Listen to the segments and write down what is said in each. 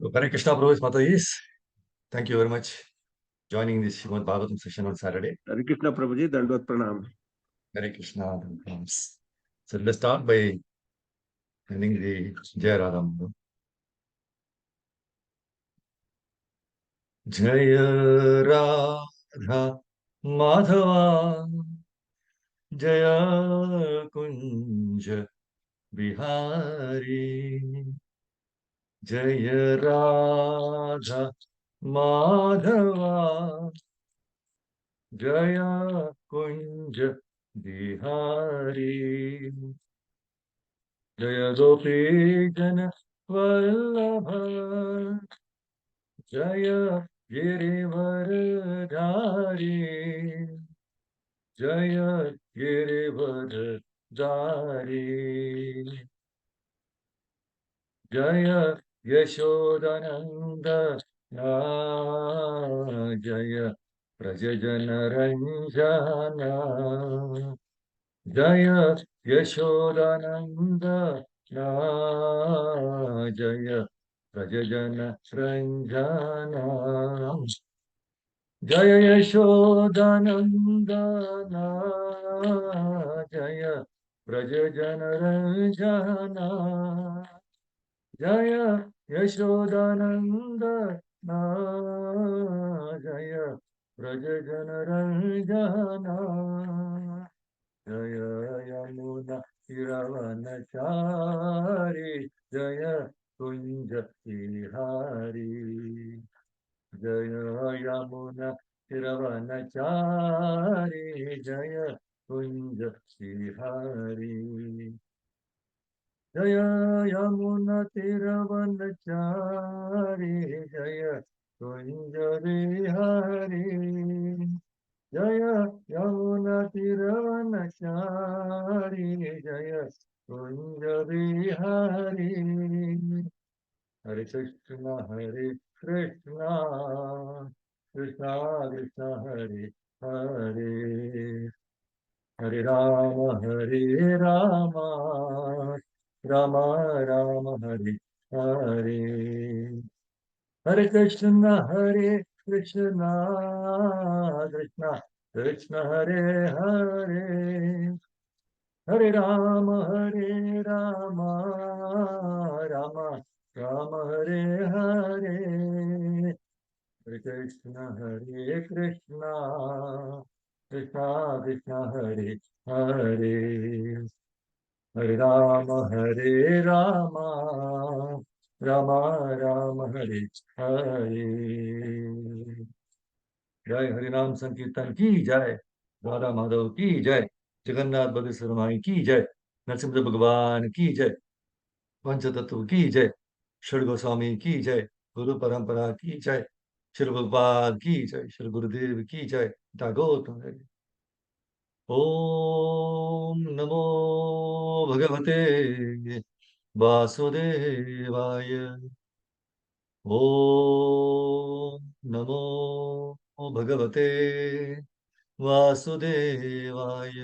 So, Hare Krishna Prabhu's Matajis. Thank you very much joining this Srimad Bhagavatam session on Saturday. हरे कृष्णा प्रभु जी, दंडवत प्रणाम। Hare Krishna. So let's start by ending the Jaya Radha. Jaya Radha Madhava Jaya Kunja Bihari Jaya Radha Madhava Jaya Kunja Bihari Jaya Gopi Jana Vallabha Jaya Girivardhari Jaya Girivardhari Jaya Yashodananda Jaya Prajajana Ranjana Jaya Yashodananda Jaya Prajajana Ranjana Jaya Yashodananda Jaya Prajajana Ranjana Jaya Yashodananda Jaya Prajajana Ranjana Jaya Yamuna Iravanachari Jaya Kunja Vihari Jaya Yamuna Iravanachari Jaya Kunja Vihari Jaya Yamuna Tiravanachari Jaya Kunja Vihari Jaya Yamuna Tiravanachari Jaya Kunja Vihari Hare Krishna Hare Krishna Krishna Krishna Hare Hare Hare Rama Rama Rama Hare Hare Hare Krishna Krishna Krishna Hare Hare Hare Rama Rama Rama Hare Hare Hare Krishna Krishna Krishna Krishna Hare Hare Hare Rama Rama Rama Hare Hare जय हरिनाम संकीर्तन की जय राधा माधव की जय जगन्नाथ बदेश्वर माई की जय नरसिंह भगवान की जय पंचतत्व की जय षड गोस्वामी की जय गुरु परंपरा की जय श्री भगवान की जय श्री गुरुदेव की जय दागोतम ओम नमो भगवते वासुदेवाय ओम नमो भगवते वासुदेवाय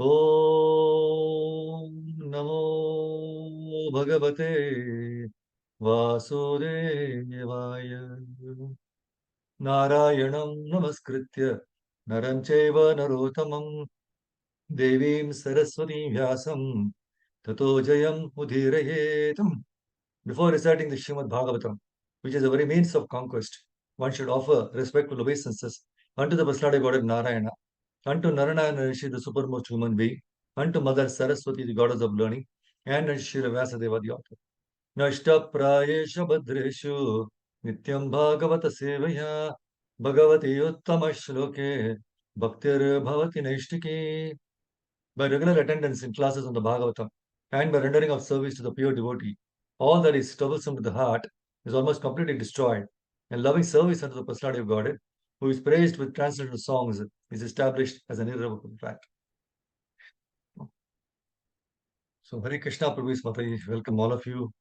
ओम नमो भगवते वासुदेवाय नारायणं नमस्कृत्य नरं चैव नरोत्तमं देवीं सरस्वतीं व्यासं ततो जयम् उदीरयेत्. Before reciting the Srimad Bhagavatam, which is a very means of conquest, one should offer respectful obeisances unto the personality Godhead Narayana, unto Narayana Rishi, the supermost human being, unto Mother Saraswati, the goddess of learning, and unto Shri Vyasadeva, the author. Nashtaprayesha Badreshu Nityam Bhagavata Sevaya Bhagavati Uttama Shloke Bhaktir Bhavati Naishtiki. By regular attendance in classes on the Bhagavatam and by rendering of service to the pure devotee, all that is troublesome to the heart is almost completely destroyed, and loving service unto the personality of Godhead, who is praised with transcendental songs, is established as an irrevocable fact. So, Hare Krishna, Prabhu Mataji, welcome all of you.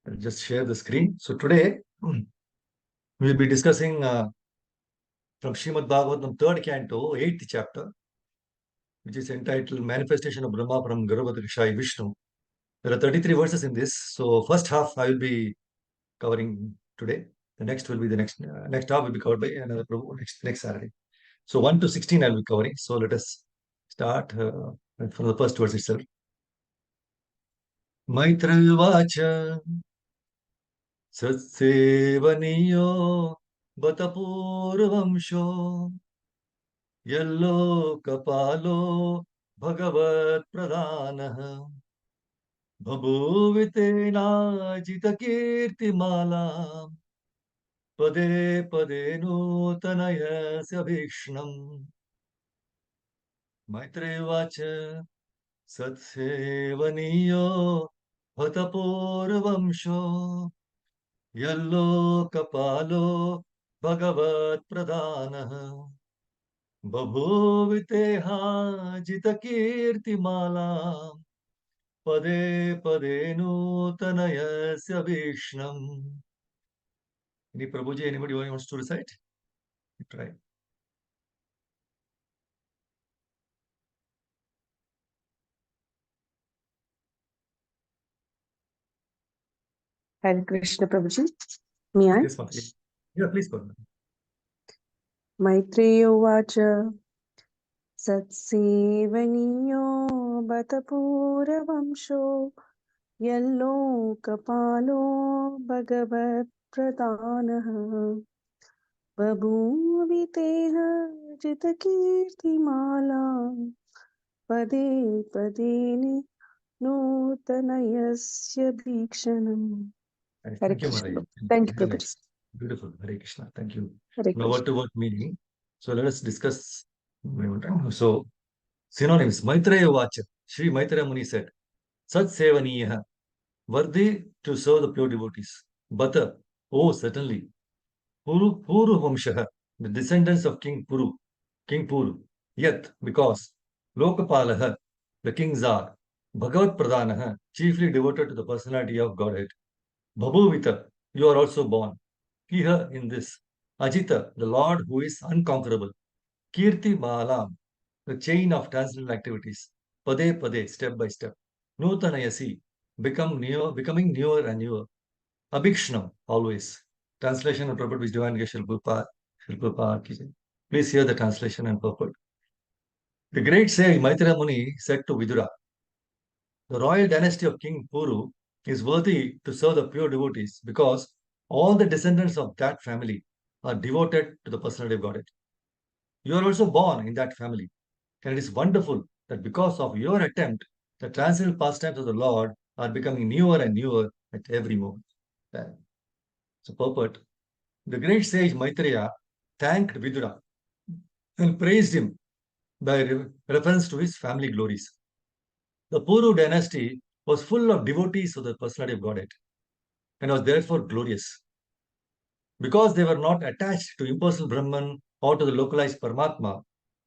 I'll just share the screen. So, today we'll be discussing from Srimad Bhagavatam, 3rd Canto, 8th chapter, which is entitled Manifestation of Brahma from Garvadakshai Vishnu. There are 33 verses in this. So first half I will be covering today. The next will be the next half will be covered by another Prabhu next Saturday. So 1 to 16 I'll be covering. So let us start from the first verse itself. Maitreya Satsevaniyo Batapurvamsho Yello Kapalo Bhagavat Pradhanah Bhabuvitenajitakirtimala Pade Pade Nutanayasya Bhishnam Maitreya Satsevaniyo Batapurvamsho Yallo Kapalo Bhagavat Pradhanah Babhuviteha Jitakirtimala Pade Pade Nutanayasya Vishnam. Any Prabhuji, anybody wants to recite? Try. Hare Krishna Prabhuji. Me I? Yes, Mataji. Yeah, please go ahead. Maitreya Uvacha Satsevaniyo Batapurvamsho Yallo Kapalo Bhagavat Pradhanah Babhuviteha Jitakirtimala Pade Pade Nutanayasya Bhikshanam. Hare Thank you, Krishna. Mataji. Thank you, Very Prabhuji. nice. Beautiful. Hare Krishna. Thank you. Hare Now, Krishna. word meaning. So, let us discuss. So, synonyms. Maitreya Vacha. Sri Maitreya Muni said, Sat Sevaniya, worthy to serve the pure devotees. Bata, oh, certainly. Puru Vamshaha, the descendants of King Puru. Yet, because Lokapalaha, the kings are Bhagavat Pradhanaha, chiefly devoted to the personality of Godhead. Bhabuvita, you are also born. Kiha in this. Ajita, the Lord who is unconquerable. Kirti Mahalam, the chain of transcendental activities. Pade Pade, step by step. Nutanayasi, becoming newer and newer. Abhikshnam, always. Translation and purport which Divine Shilpapa ki jai. Please hear the translation and purport. The great sage Maitreya Muni said to Vidura, the royal dynasty of King Puru is worthy to serve the pure devotees because all the descendants of that family are devoted to the personality of Godhead. You are also born in that family, and it is wonderful that because of your attempt, the transcendental pastimes of the Lord are becoming newer and newer at every moment. So, purport. The great sage Maitreya thanked Vidura and praised him by reference to his family glories. The Puru dynasty was full of devotees of the personality of Godhead and was therefore glorious. Because they were not attached to impersonal Brahman or to the localized Paramatma,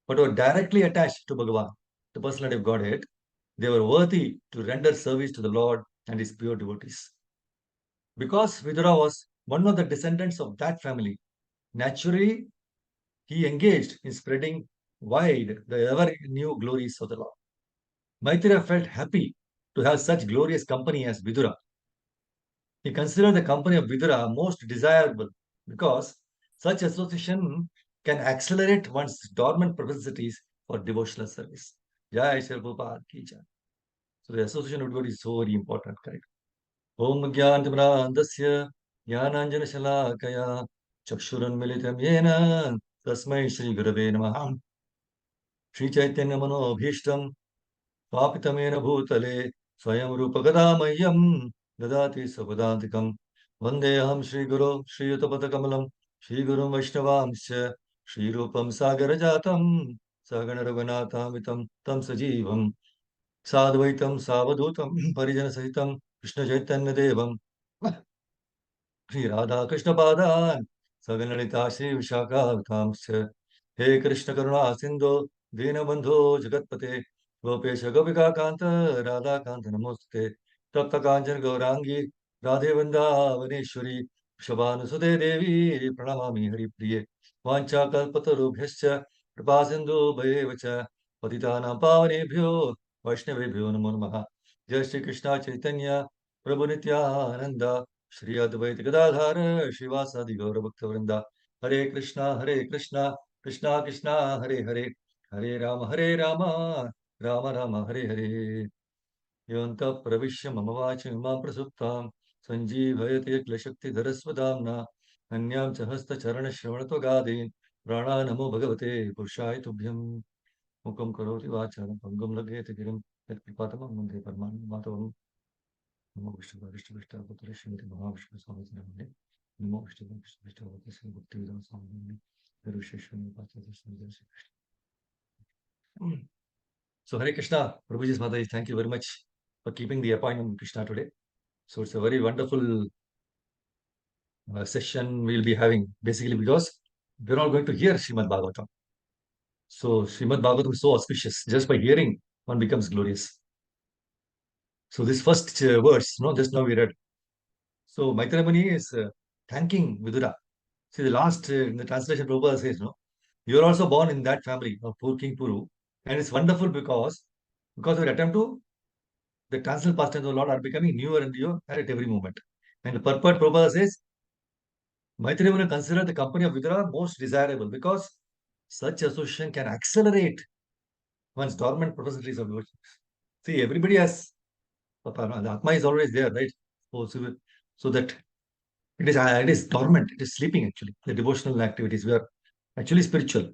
but were directly attached to Bhagavan, the personality of Godhead, they were worthy to render service to the Lord and his pure devotees. Because Vidura was one of the descendants of that family, naturally he engaged in spreading wide the ever new glories of the Lord. Maitreya felt happy to have such glorious company as Vidura. He considered the company of Vidura most desirable because such association can accelerate one's dormant propensities for devotional service. Jai Shri Prabhupada ki jai. So the association of devotee is so very important, correct? Om Gyanandasya Jnananjana Shalakaya Chakshuranmilitam Yena Tasmai Shri Gurave Namaha. Shri Chaitanya Manobhishtam Papitamena Bhutale Swayam Rupakadamayam Dadati Sapadantikam Vandeham Shri Guru Shri Utapatakalam Shri Guru Vaishnavamsya Shri Rupam Sagarajatam Sagana Raghunatamitam Tam Sajivam Sadvaitam Savadutam Parijana Sahitam Krishna Chaitanya Devam Shri Radha Krishna Padan Saganalita Shri Vishaka Vitamsya He Krishna Karuna Sindhu Dinabandhu Jagatpate Gopesha Gopika Kanta Radha Kanta Namoste Tapta Kanjan Gaurangi Radhe Vrindavaneshwari Shabanu Devi Pranamami Hari Priye Vancha Kalpatarubhyascha Kripa Sindhu Bhayevacha Patitanam Pavanebhyo Vaishnavebhyo Namo Namaha Jai Shri Krishna Chaitanya Prabhu Nityananda Shri Advaita Gadadhara Shivasadi Gaura Bhakta Vrinda Hare Krishna Krishna Krishna Hare Hare Hare Rama Rama Rama Hare Hare Yanta Pravishya Mamavacha Imam Prasuptam Sanjeevayate Klashakti Dharasvadamna Anyam Chahasta Charana Shravanato Gadin Prana Namo Bhagavate Purushaya Tubhyam Mukam Karoti Vacharam Pangam Lagete Girim Yat Kripatamam Mande Parman Matavam Namo Vishnu Vishnu Vishnu Avatara Shrimati Mahavishnu Swami Namane Namo Vishnu Vishnu Vishnu Avatara Sri Bhakti Vedanta Swami Namane Virusheshwani Pachata Sri Krishna. So Hare Krishna, Prabhuji's Mataji, thank you very much for keeping the appointment with Krishna today. So it's a very wonderful session we'll be having, basically because we're all going to hear Srimad Bhagavatam. So Srimad Bhagavatam is so auspicious. Just by hearing, one becomes glorious. So this first verse, just now we read. So Maitreya Muni is thanking Vidura. See, the last, in the translation, Prabhupada says, you're also born in that family of poor King Puru. And it's wonderful because of your attempt to, the transcendental pastimes of the Lord are becoming newer and newer at every moment. And the purport Prabhupada says, Maitreya Muni considered the company of Vidura most desirable because such association can accelerate one's dormant propensities of devotion. See, everybody has, the Atma is always there, right? So that it is dormant, it is sleeping actually. The devotional activities, we are actually spiritual,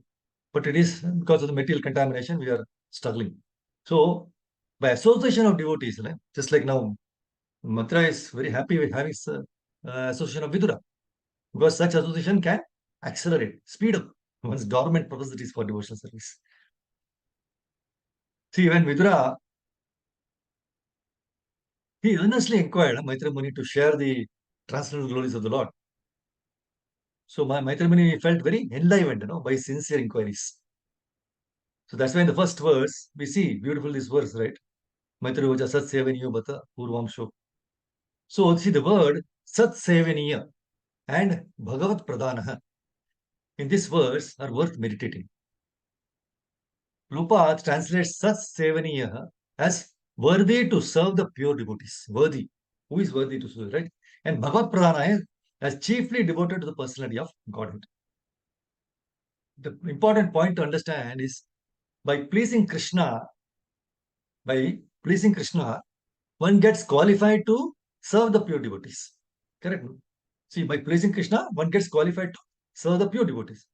but it is because of the material contamination, we are struggling. So, by association of devotees, just like now, Matra is very happy with having association of Vidura, because such association can accelerate, speed up one's dormant propensities for devotional service. See, when Vidura, he earnestly inquired Maitreya Muni to share the transcendental glories of the Lord. So Maitreya Muni felt very enlivened, by sincere inquiries. So that's why in the first verse, we see beautiful this verse, right? Maitreya Vaja Sat Sevaniyo Bata Purvamsho. So see the word Sat Sevaniya and Bhagavat Pradhanaha in this verse are worth meditating. Prabhupada translates Sat Sevaniya as worthy to serve the pure devotees. Worthy. Who is worthy to serve, right? And Bhagavat Pradhana is as chiefly devoted to the personality of Godhead. The important point to understand is by pleasing Krishna, one gets qualified to serve the pure devotees. Correct? See, by pleasing Krishna, one gets qualified to serve the pure devotees.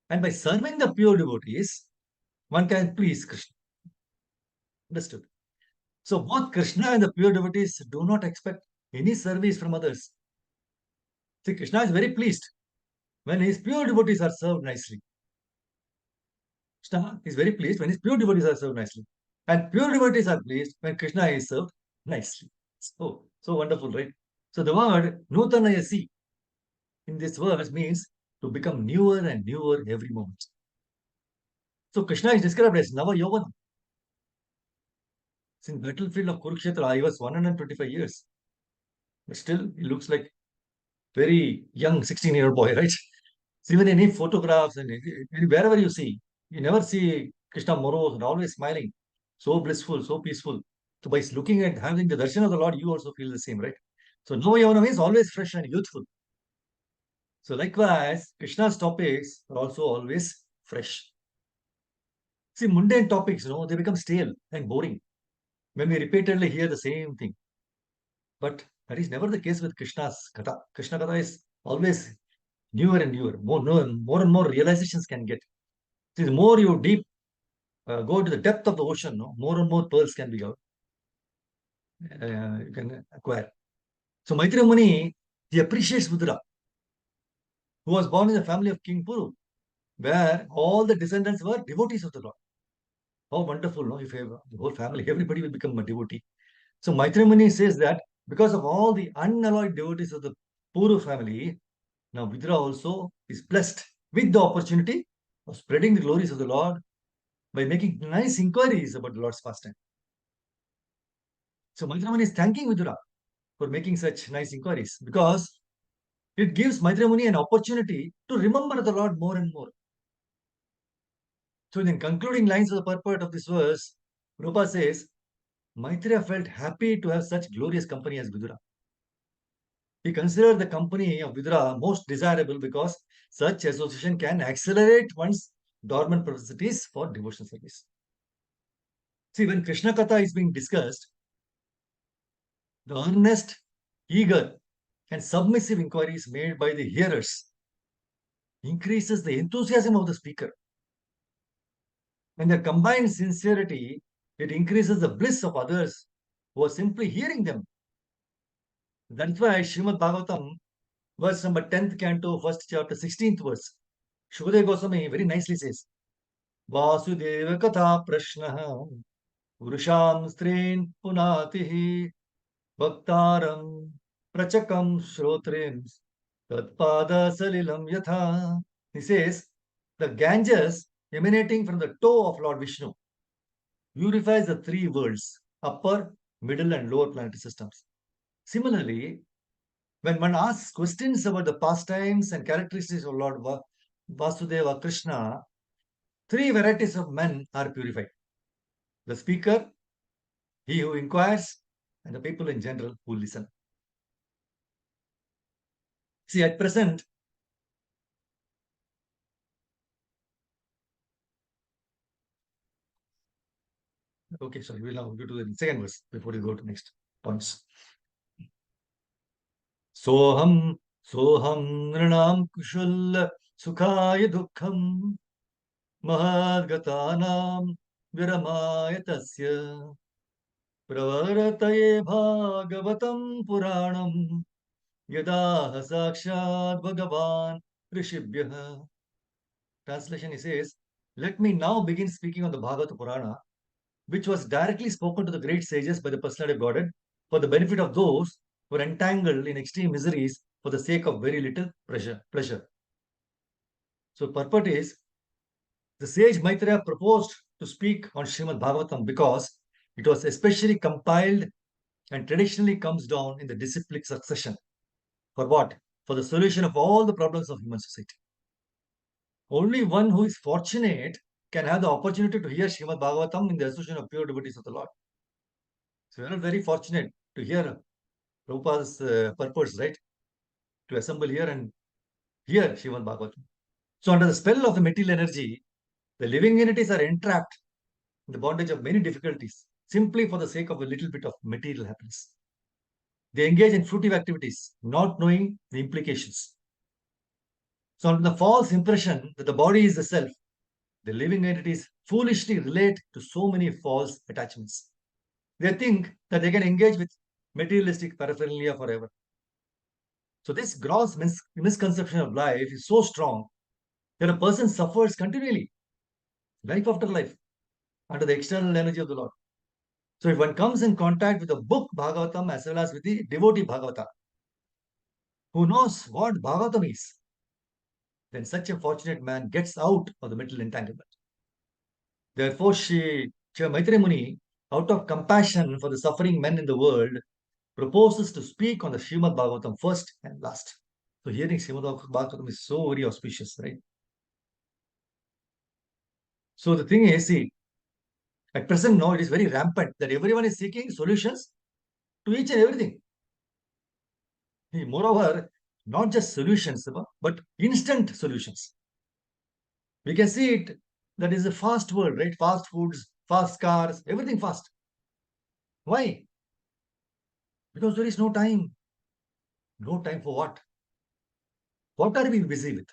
And by serving the pure devotees, one can please Krishna. Understood? So both Krishna and the pure devotees do not expect any service from others. See, Krishna is very pleased when his pure devotees are served nicely. Krishna is very pleased when his pure devotees are served nicely. And pure devotees are pleased when Krishna is served nicely. So wonderful, right? So the word Nutanayasi in this verse means to become newer and newer every moment. So Krishna is described as Nava Yovana. In the battlefield of Kurukshetra, he was 125 years. But still, he looks like very young 16-year-old boy, right? So even any photographs and wherever you see, you never see Krishna morose and always smiling, so blissful, so peaceful. So by looking at having the darshan of the Lord, you also feel the same, right? So Nava Yavana means always fresh and youthful. So likewise, Krishna's topics are also always fresh. See, mundane topics, they become stale and boring when we repeatedly hear the same thing. But that is never the case with Krishna's Katha. Krishna Katha is always newer and newer, more and more realizations can get. See, the more you go to the depth of the ocean, more and more pearls can be you can acquire. So Maitreya Muni, he appreciates Vidura, who was born in the family of King Puru, where all the descendants were devotees of the Lord. How wonderful, no? If the whole family, everybody will become a devotee. So Maitreya Muni says that because of all the unalloyed devotees of the Puru family, now Vidura also is blessed with the opportunity of spreading the glories of the Lord by making nice inquiries about the Lord's pastime. So Maitreya Muni is thanking Vidura for making such nice inquiries because it gives Maitreya Muni an opportunity to remember the Lord more and more. So in the concluding lines of the purport of this verse, Rupa says, Maitreya felt happy to have such glorious company as Vidura. He considered the company of Vidura most desirable because such association can accelerate one's dormant propensities for devotional service. See, when Krishna Katha is being discussed, the earnest, eager, and submissive inquiries made by the hearers increases the enthusiasm of the speaker. And their combined sincerity, it increases the bliss of others who are simply hearing them. That's why Srimad Bhagavatam, verse number 10th canto, first chapter, 16th verse, Shukadeva Goswami very nicely says, Vasudeva Katha Prashnaha Purusham Strin Punatihi Bhaktaram Prachakam Shrotrim Tatpada Salilam Yatha. He says, the Ganges emanating from the toe of Lord Vishnu purifies the three worlds, upper, middle, and lower planetary systems. Similarly, when one asks questions about the pastimes and characteristics of Lord Vasudeva Krishna, three varieties of men are purified. The speaker, he who inquires, and the people in general who listen. See, at present, okay, sorry, we'll now go to the second verse before we go to next points. Soham, soham nrinam kushul sukhaya dukkham mahadgatanam viramaya tasya pravartaye bhagavatam puranam yada sakshad bhagavan rishibhyah. Translation, he says, let me now begin speaking on the Bhagavata Purana, which was directly spoken to the great sages by the personality of Godhead for the benefit of those who are entangled in extreme miseries for the sake of very little pleasure. So purport is, the sage Maitreya proposed to speak on Srimad Bhagavatam because it was especially compiled and traditionally comes down in the disciplic succession. For what? For the solution of all the problems of human society. Only one who is fortunate can have the opportunity to hear Srimad Bhagavatam in the association of pure devotees of the Lord. So we are very fortunate to hear Prabhupada's purpose, right? To assemble here and hear Srimad Bhagavatam. So under the spell of the material energy, the living entities are entrapped in the bondage of many difficulties simply for the sake of a little bit of material happiness. They engage in fruitive activities, not knowing the implications. So under the false impression that the body is the self, the living entities foolishly relate to so many false attachments. They think that they can engage with materialistic paraphernalia forever. So this gross misconception of life is so strong that a person suffers continually, life after life, under the external energy of the Lord. So if one comes in contact with the book Bhagavatam as well as with the devotee Bhagavata, who knows what Bhagavatam is, then such a fortunate man gets out of the mental entanglement. Therefore, Sri Maitreya Muni, out of compassion for the suffering men in the world, proposes to speak on the Srimad Bhagavatam first and last. So hearing Srimad Bhagavatam is so very auspicious, right? So the thing is, see, at present now it is very rampant that everyone is seeking solutions to each and everything. Moreover, not just solutions, but instant solutions. We can see it that is a fast world, right? Fast foods, fast cars, everything fast. Why? Because there is no time. No time for what? What are we busy with?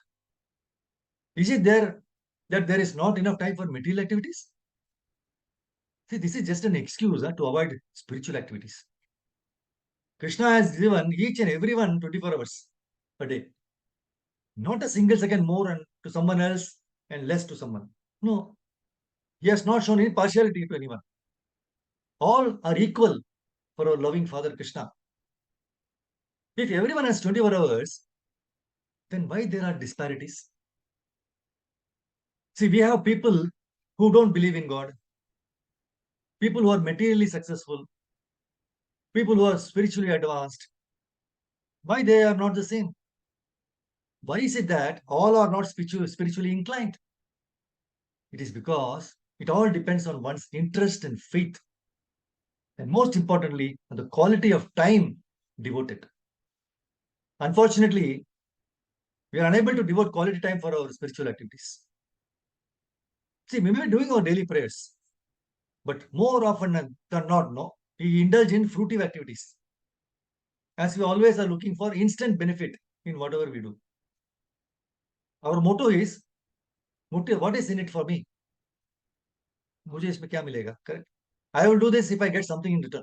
Is it there that there is not enough time for material activities? See, this is just an excuse to avoid spiritual activities. Krishna has given each and everyone 24 hours a day. Not a single second more and to someone else and less to someone. No. He has not shown any partiality to anyone. All are equal for our loving Father Krishna. If everyone has 24 hours, then why there are disparities? See, we have people who don't believe in God, people who are materially successful, people who are spiritually advanced. Why they are not the same? Why is it that all are not spiritually inclined? It is because it all depends on one's interest and faith. and most importantly, the quality of time devoted. Unfortunately, we are unable to devote quality time for our spiritual activities. See, we may be doing our daily prayers, but more often than not, no, we indulge in fruitive activities, as we always are looking for instant benefit in whatever we do. Our motto is, what is in it for me? मुझे इसमें क्या मिलेगा? Correct? I will do this if I get something in return.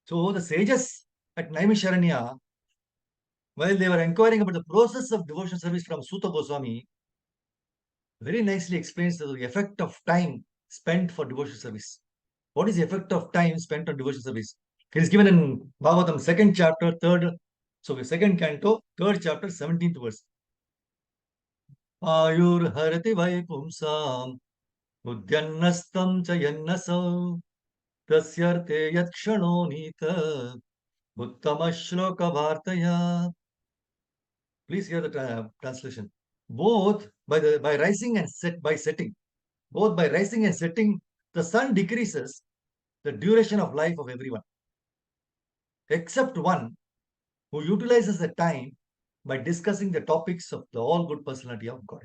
So the sages at Naimisharanya, while they were inquiring about the process of devotional service from Suta Goswami, very nicely explains the effect of time spent for devotional service. What is the effect of time spent on devotional service? It is given in Bhagavatam, second chapter, second canto, third chapter, 17th verse. Ayur harati vai pumsam udyannastam cha yannasau tasyarte yakshano nita uttama shloka bhartaya. Please hear the translation. Both by rising and setting, both by rising and setting, the sun decreases the duration of life of everyone, except one who utilizes the time by discussing the topics of the all good personality of God.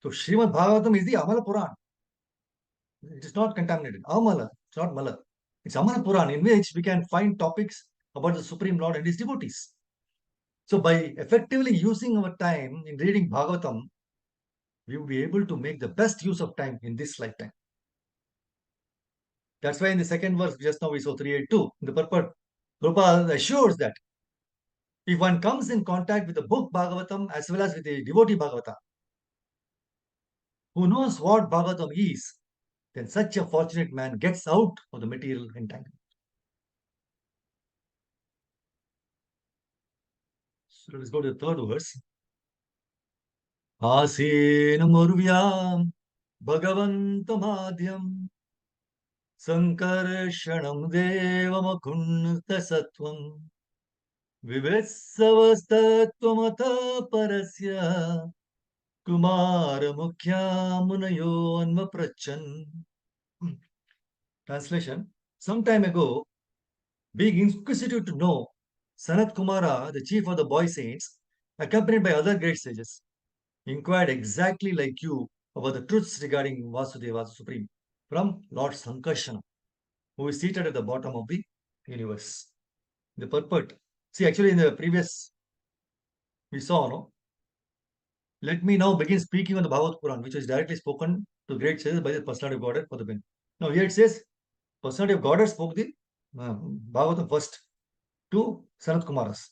So Srimad Bhagavatam is the Amala Puran. It is not contaminated. Amala, it's not Mala. It's Amala Puran, in which we can find topics about the Supreme Lord and his devotees. So by effectively using our time in reading Bhagavatam, we will be able to make the best use of time in this lifetime. That's why in the second verse, just now we saw 382, the purport, Prabhupada assures that if one comes in contact with the book Bhagavatam as well as with the devotee Bhagavata, who knows what Bhagavatam is, then such a fortunate man gets out of the material entanglement. So let's go to the third verse. Asenam urvyam bhagavantamadhyam sankarshanam devamakunda sattvam vivetsavastattvamata parasya kumara mukhya munayo anma prachan. Translation. Some time ago, being inquisitive to know, Sanat Kumara, the chief of the boy saints, accompanied by other great sages, inquired exactly like you about the truths regarding Vasudeva Supreme from Lord Sankarsana, who is seated at the bottom of the universe. The purport. See, actually, in the previous we saw, no? Let me now begin speaking on the Bhagavad Puran, which is directly spoken to great sages by the personality of Godhead for the ben. Now, here it says, personality of Godhead spoke the Bhagavatam first to Sanat Kumaras.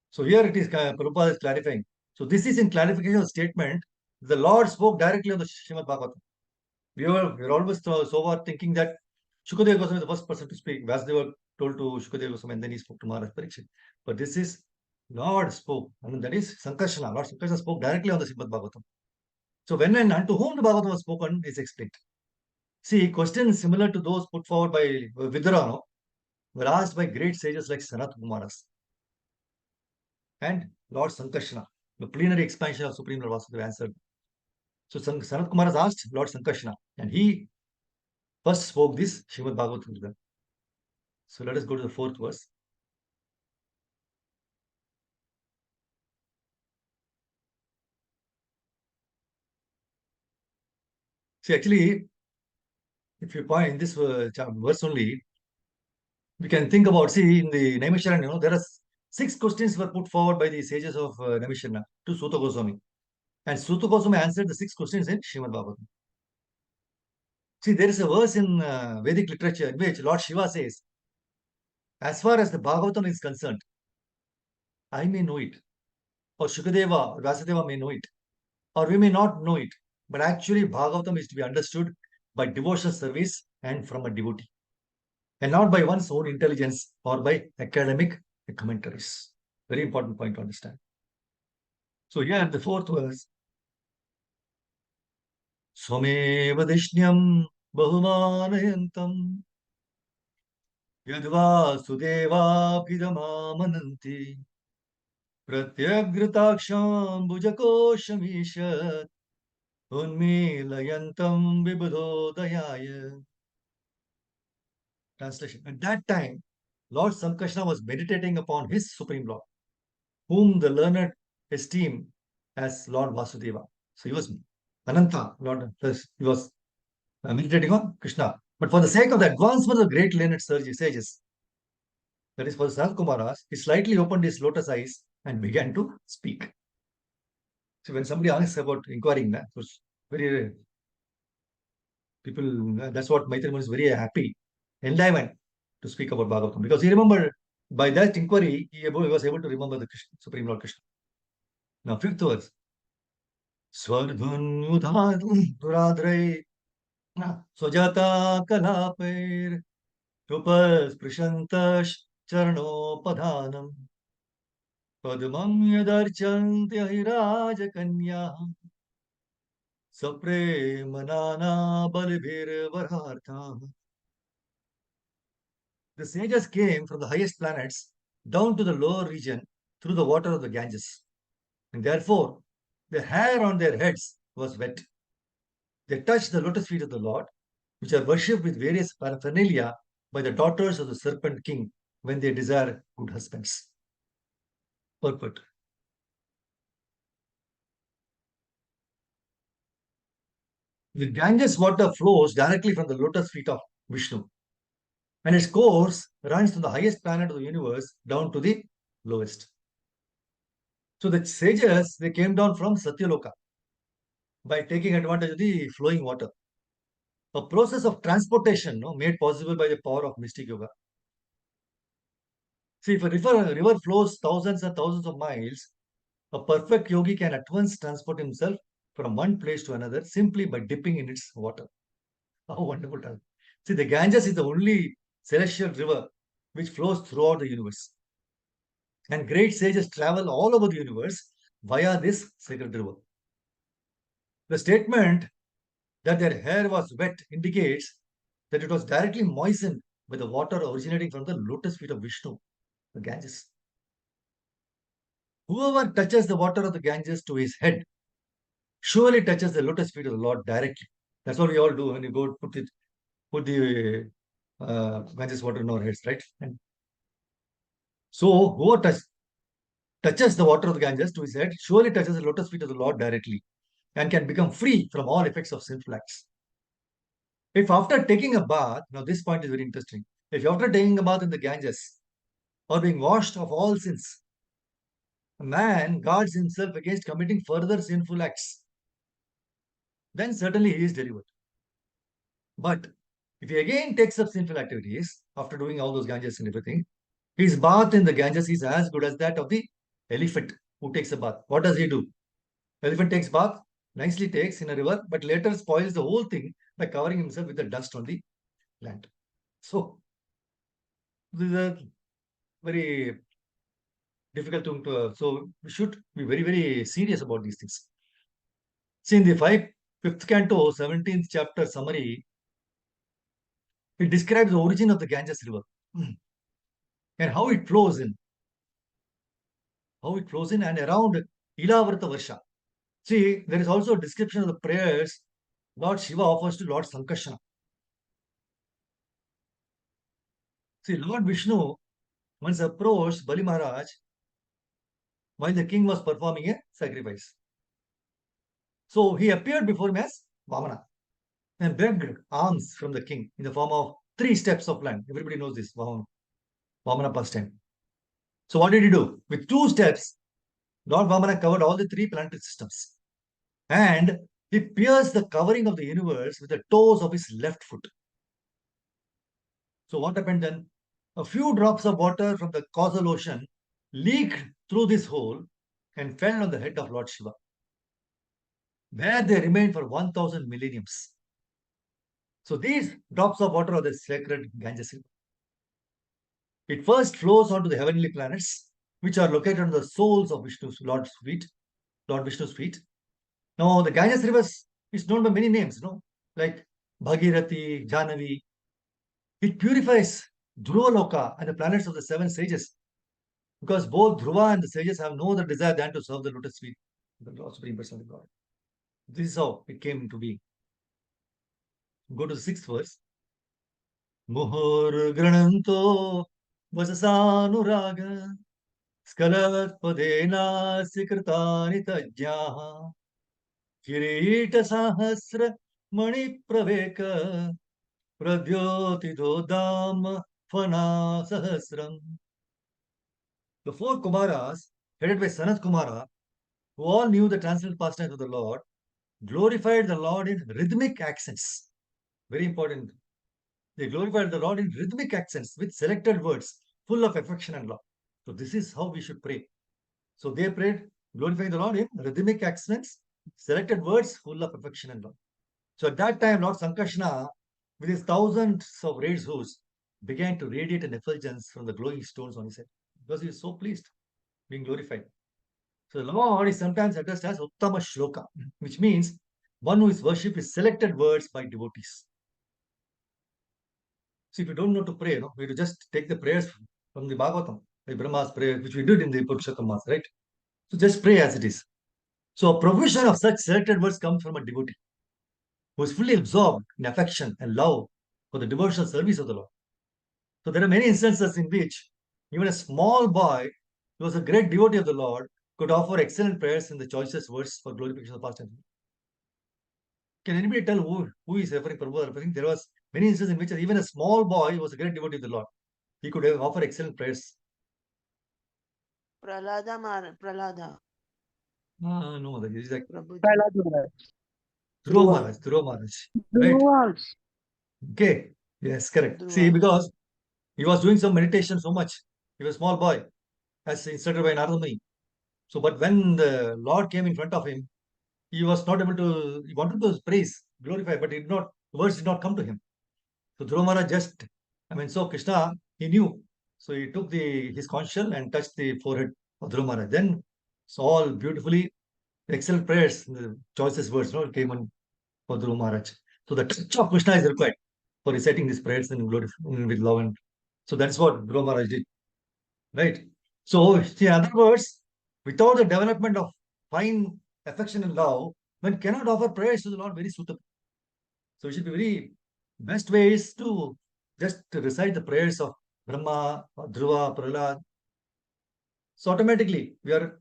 So here it is, Prabhupada is clarifying. So this is in clarification of the statement. The Lord spoke directly on the Srimad Bhagavatam. We are always so far thinking that Shukadeva Goswami is the first person to speak. Vasudeva told to Shukadeva Goswami and then he spoke to Maharaj Parikshit. But this is Lord spoke, and that is Sankarsana. Lord Sankarsana spoke directly on the Srimad Bhagavatam. So when and unto whom the Bhagavatam was spoken is explained. See, questions similar to those put forward by Vidrano were asked by great sages like Sanat Kumaras and Lord Sankarsana. The plenary expansion of Supreme Lord Vasudeva answered. So Sanat Kumaras asked Lord Sankarsana, and he first spoke this Srimad Bhagavatam to them. So let us go to the fourth verse. See, actually, if you point in this verse only, we can think about, see, in the Naimisharanya, there are 6 questions were put forward by the sages of Naimisharanya to Suta Goswami. And Suta Goswami answered the 6 questions in Srimad Bhagavatam. See, there is a verse in Vedic literature in which Lord Shiva says, as far as the Bhagavatam is concerned, I may know it, or Shukadeva or Vasudeva may know it, or we may not know it. But actually, Bhagavatam is to be understood by devotional service and from a devotee, and not by one's own intelligence or by academic commentaries. Very important point to understand. So here the fourth verse, Swameva Dishnyam Bahumanayantam Yadva Sudeva Pidamamananti Pratyagrataksham Bhujakosamishat Unmilayantam Vibudodayaya. Translation. At that time, Lord Sankrishna was meditating upon his Supreme Lord, whom the learned esteem as Lord Vasudeva. So he was Ananta, Lord, he was meditating on Krishna. But for the sake of the advancement of great learned sages, that is for the Sanat Kumaras, he slightly opened his lotus eyes and began to speak. So when somebody asks about inquiring, that was very people, that's what Maitreya Muni is very happy, enlivened to speak about Bhagavatam, because he remembered by that inquiry, he was able to remember the Krishna, Supreme Lord Krishna. Now, fifth verse. Swardhunudradre Swajata Kalapair Upasprashantash Charanopadhanam Padmam Yadarchantya Hiraja Kanya Sapremanana Balibhir Varhartha. The sages came from the highest planets down to the lower region through the water of the Ganges. And therefore, the hair on their heads was wet. They touched the lotus feet of the Lord, which are worshipped with various paraphernalia by the daughters of the serpent king when they desire good husbands. Purport. The Ganges water flows directly from the lotus feet of Vishnu, and its course runs from the highest planet of the universe down to the lowest. So the sages, they came down from Satyaloka by taking advantage of the flowing water. A process of transportation made possible by the power of mystic yoga. See, if a river flows thousands and thousands of miles, a perfect yogi can at once transport himself from one place to another simply by dipping in its water. How wonderful. See, the Ganges is the only celestial river which flows throughout the universe. And great sages travel all over the universe via this sacred river. The statement that their hair was wet indicates that it was directly moistened by the water originating from the lotus feet of Vishnu, the Ganges. Whoever touches the water of the Ganges to his head surely touches the lotus feet of the Lord directly. That's what we all do when you go put the Ganges water in our heads, right? And so whoever touches the water of the Ganges to his head surely touches the lotus feet of the Lord directly and can become free from all effects of sinful acts. If after taking a bath, now this point is very interesting. If after taking a bath in the Ganges or being washed of all sins, a man guards himself against committing further sinful acts, then certainly he is delivered. But if he again takes up sinful activities after doing all those Ganges and everything, his bath in the Ganges is as good as that of the elephant who takes a bath. What does he do? Elephant takes bath, nicely takes in a river, but later spoils the whole thing by covering himself with the dust on the land. So this is a very difficult thing to. So we should be very, very serious about these things. See, in the fifth canto, 17th chapter summary, it describes the origin of the Ganges River and how it flows in. And around Ilavrata Varsha. See, there is also a description of the prayers Lord Shiva offers to Lord Sankarsana. See, Lord Vishnu once approached Bali Maharaj while the king was performing a sacrifice. So he appeared before him as Vamana and begged alms from the king in the form of 3 steps of land. Everybody knows this, Vamana pastime. So what did he do? With 2 steps, Lord Vamana covered all the 3 planetary systems. And he pierced the covering of the universe with the toes of his left foot. So what happened then? A few drops of water from the causal ocean leaked through this hole and fell on the head of Lord Shiva, where they remained for 1000 millenniums. So these drops of water are the sacred Ganges River. It first flows onto the heavenly planets, which are located on the soles of Lord Vishnu's feet. Now, the Ganges River is known by many names, like Bhagirathi, Jahnavi. It purifies Dhruva Loka and the planets of the 7 sages, because both Dhruva and the sages have no other desire than to serve the lotus feet of the Lord Supreme Person of God. This is how it came to be. Go to the 6th verse. Muhur vasasanuraga skalat padenasya kritani tajyaha kirita sahasra mani praveka pradyoti dodam fana sahasram. The four Kumaras, headed by Sanat Kumara, who all knew the transcendental pastimes of the Lord, glorified the Lord in rhythmic accents. Very important. They glorified the Lord in rhythmic accents with selected words, full of affection and love. So this is how we should pray. So they prayed, glorifying the Lord in rhythmic accents, selected words, full of affection and love. So at that time, Lord Sankarsana, with his thousands of raised hooves, began to radiate an effulgence from the glowing stones on his head, because he was so pleased, being glorified. So the Lord is sometimes addressed as Uttama Shloka, which means one who is worshipped with selected words by devotees. So if you don't know to pray, we have to just take the prayers from the Bhagavatam, like Brahma's prayer, which we did in the Purushottam, right? So just pray as it is. So a provision of such selected words comes from a devotee who is fully absorbed in affection and love for the devotional service of the Lord. So there are many instances in which even a small boy who was a great devotee of the Lord could offer excellent prayers in the choicest words for glorification of the past. Can anybody tell who is referring Prabhupada? I think there was many instances in which even a small boy was a great devotee of the Lord. He could offer excellent prayers. Pralada. No, that is like Prabhuji. Dhruva Maharaj. Dhruva Maharaj. Right? Okay. Yes, correct. See, Dhruva. because he was doing some meditation so much. He was a small boy, as instructed by Narada Muni. So, but when the Lord came in front of him, he was not able to, he wanted to praise, glorify, but words did not come to him. So Dhruva Maharaj so Krishna, he knew. So he took his conch shell and touched the forehead of Dhruva Maharaj. Then, so all beautifully, excellent prayers, the choicest words, came on for Dhruva Maharaj. So the touch of Krishna is required for reciting these prayers and with love. And so that's what Dhruva Maharaj did. Right? So, in other words, without the development of fine affection and love, one cannot offer prayers to the Lord very suitable. So, it should be very best way is to just recite the prayers of Brahma, Dhruva, Prahlad. So, automatically, we are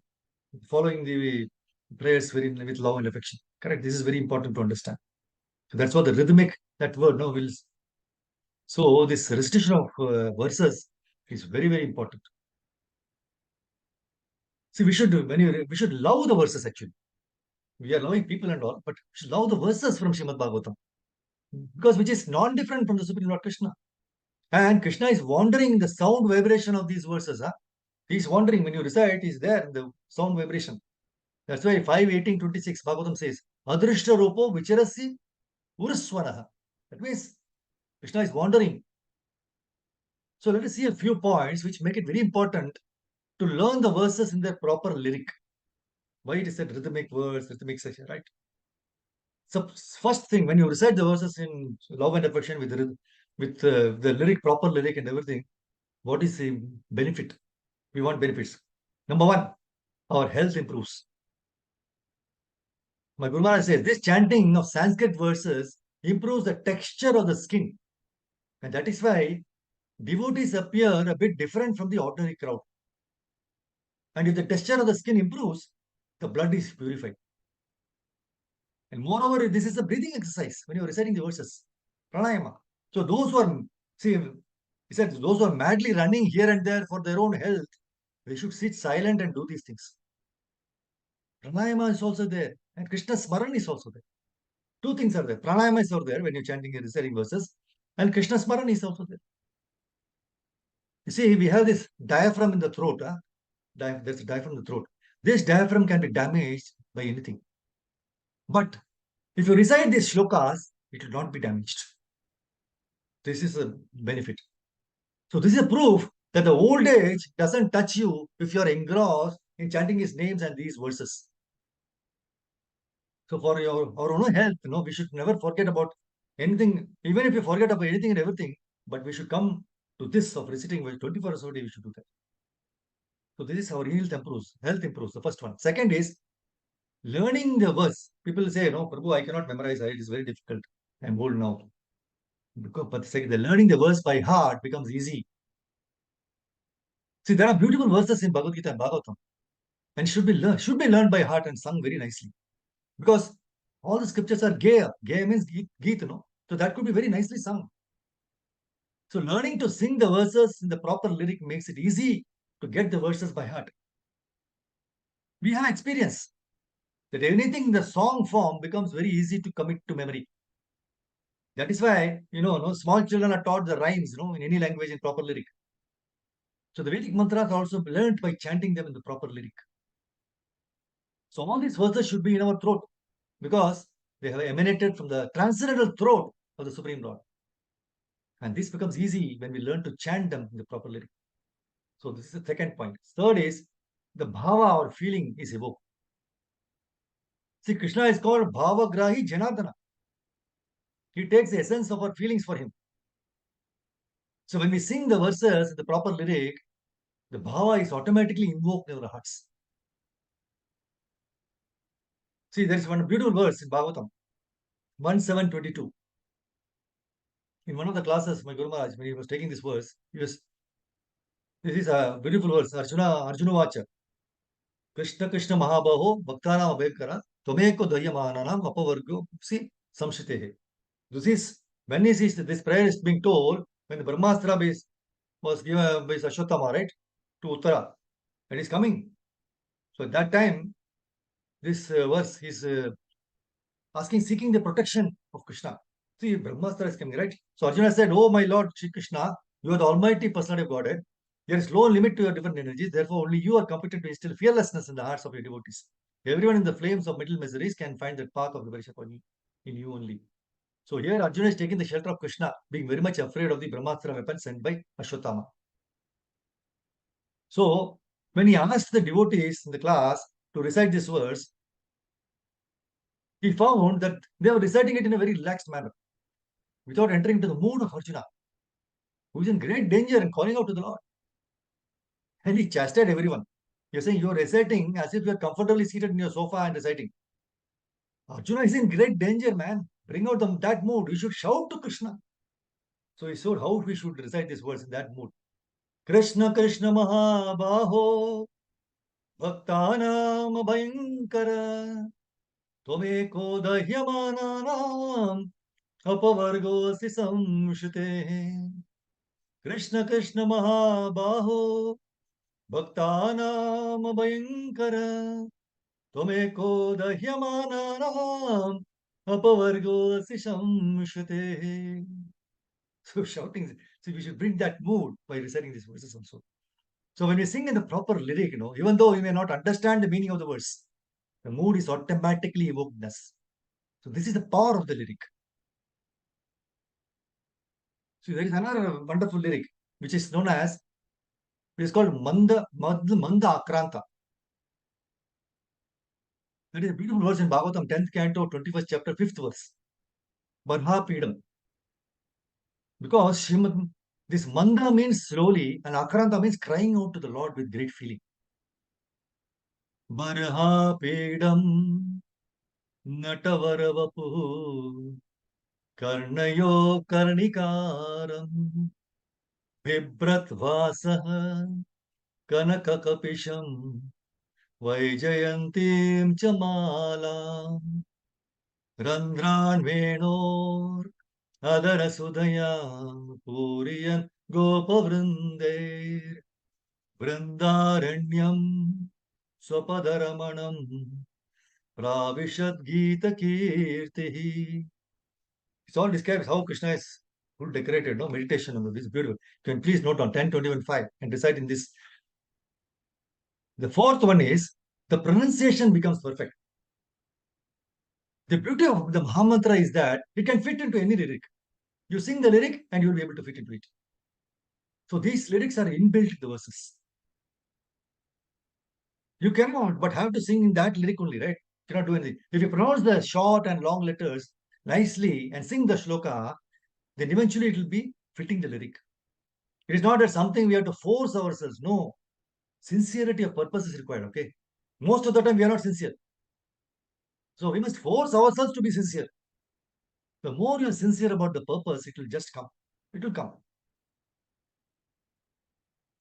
following the prayers with love and affection. Correct? This is very important to understand. So, that's what the rhythmic, that word, will. So, this restitution of verses is very, very important. See, we should love the verses actually. We are loving people and all, but we should love the verses from Srimad Bhagavatam, because which is non-different from the Supreme Lord Krishna. And Krishna is wandering in the sound vibration of these verses. He's wandering when you recite, he's there in the sound vibration. That's why 5:18:26 Bhagavatam says, Adrishta Rupo Vicharasi Uraswanaha. That means Krishna is wandering. So let us see a few points which make it very important to learn the verses in their proper lyric. Why it is said rhythmic verse, rhythmic section, right? So first thing, when you recite the verses in love and affection with the lyric, proper lyric and everything, what is the benefit? We want benefits. Number one, our health improves. My Guru Maharaj says this chanting of Sanskrit verses improves the texture of the skin, and that is why devotees appear a bit different from the ordinary crowd. And if the texture of the skin improves, the blood is purified. And moreover, this is a breathing exercise when you're reciting the verses. Pranayama. So those who are, see, he said, those who are madly running here and there for their own health, they should sit silent and do these things. Pranayama is also there, and Krishna Smaran is also there. Two things are there. Pranayama is also there when you're chanting and reciting verses, and Krishna Smaran is also there. You see, we have this diaphragm in the throat. There's a diaphragm in the throat. This diaphragm can be damaged by anything. But if you recite these shlokas, it will not be damaged. This is a benefit. So this is a proof that the old age doesn't touch you if you are engrossed in chanting his names and these verses. So for our own health, we should never forget about anything, even if you forget about anything and everything, but we should come to this of reciting 24 hours a day, we should do that. So this is our health improves, the first one. Second is learning the verse. People say, no, Prabhu, I cannot memorize, it is very difficult. I'm old now. But the learning the verse by heart becomes easy. See, there are beautiful verses in Bhagavad Gita and Bhagavatam, and should be learned by heart and sung very nicely. Because all the scriptures are Gaya. Gaya means Gita, no? So that could be very nicely sung. So learning to sing the verses in the proper lyric makes it easy to get the verses by heart. We have experience that anything in the song form becomes very easy to commit to memory. That is why, no, small children are taught the rhymes, in any language in proper lyric. So the Vedic mantras are also learned by chanting them in the proper lyric. So all these verses should be in our throat because they have emanated from the transcendental throat of the Supreme Lord. And this becomes easy when we learn to chant them in the proper lyric. So this is the second point. Third is the bhava or feeling is evoked. See, Krishna is called Bhavagrahi Janardana. He takes the essence of our feelings for him. So when we sing the verses in the proper lyric, the bhava is automatically invoked in our hearts. See, there is one beautiful verse in Bhagavatam, 1:7:22. In one of the classes, my Guru Maharaj, when he was taking this verse, this is a beautiful verse. Arjuna Vacha. Krishna Krishna Mahabaho Bhaktanam Abhekara Tomeko Dayyamananam Apavargo Si Samshitehe. This is when this prayer is being told when the Brahmastra was given by Ashwatthama, right, to Uttara, and he's coming. So at that time, this verse is seeking the protection of Krishna. See, Brahmastra is coming, right? So Arjuna said, "Oh my Lord Shri Krishna, you are the Almighty Personality of Godhead. There is no limit to your different energies. Therefore, only you are competent to instill fearlessness in the hearts of your devotees. Everyone in the flames of middle miseries can find that path of liberation in you only." So here Arjuna is taking the shelter of Krishna, being very much afraid of the Brahmastra weapon sent by Ashwatthama. So when he asked the devotees in the class to recite this verse, he found that they were reciting it in a very relaxed manner, without entering into the mood of Arjuna, who is in great danger and calling out to the Lord. And he chastised everyone. You're saying you're reciting as if you're comfortably seated in your sofa and reciting. Arjuna is in great danger, man. Bring out that mood. You should shout to Krishna. So he showed how we should recite this verse in that mood. Krishna Krishna Mahabaho Bhaktanam Abhayankara Tomeko Dahyamananam Apavargosi Samshute. Krishna Krishna Mahabaho Bhaktanam Abhayankara Tomeko Dahyamananam Apavargosi Samshute. So shouting, so we should bring that mood by reciting these verses also. So when we sing in the proper lyric, even though we may not understand the meaning of the verse, the mood is automatically evoked in us. So this is the power of the lyric. So there is another wonderful lyric which is known as, it is called Manda Akranta. That is a beautiful verse in Bhagavatam, 10th Canto, 21st chapter, 5th verse. Barha Pidam. Because this Manda means slowly and Akranta means crying out to the Lord with great feeling. Barha Pidam Natavaravapu Karnayo Karnikaram Vibrat Vasaha Kanakakapisham Vaijayantim Chamala Randran Venor Adara Sudaya Puriyan Gopavrinde Vrindaranyam Swapadaramanam Pravishad Gita Kirti. It all describes how Krishna is full decorated, no meditation. This is beautiful. You can please note on 10:21:5 and recite in this. The fourth one is the pronunciation becomes perfect. The beauty of the Mahamantra is that it can fit into any lyric. You sing the lyric and you will be able to fit into it. So these lyrics are inbuilt in the verses. You cannot, but have to sing in that lyric only, right? You cannot do anything. If you pronounce the short and long letters nicely and sing the shloka, then eventually it will be fitting the lyric. It is not that something we have to force ourselves. No. Sincerity of purpose is required, okay? Most of the time we are not sincere. So we must force ourselves to be sincere. The more you're sincere about the purpose, it will just come. It will come.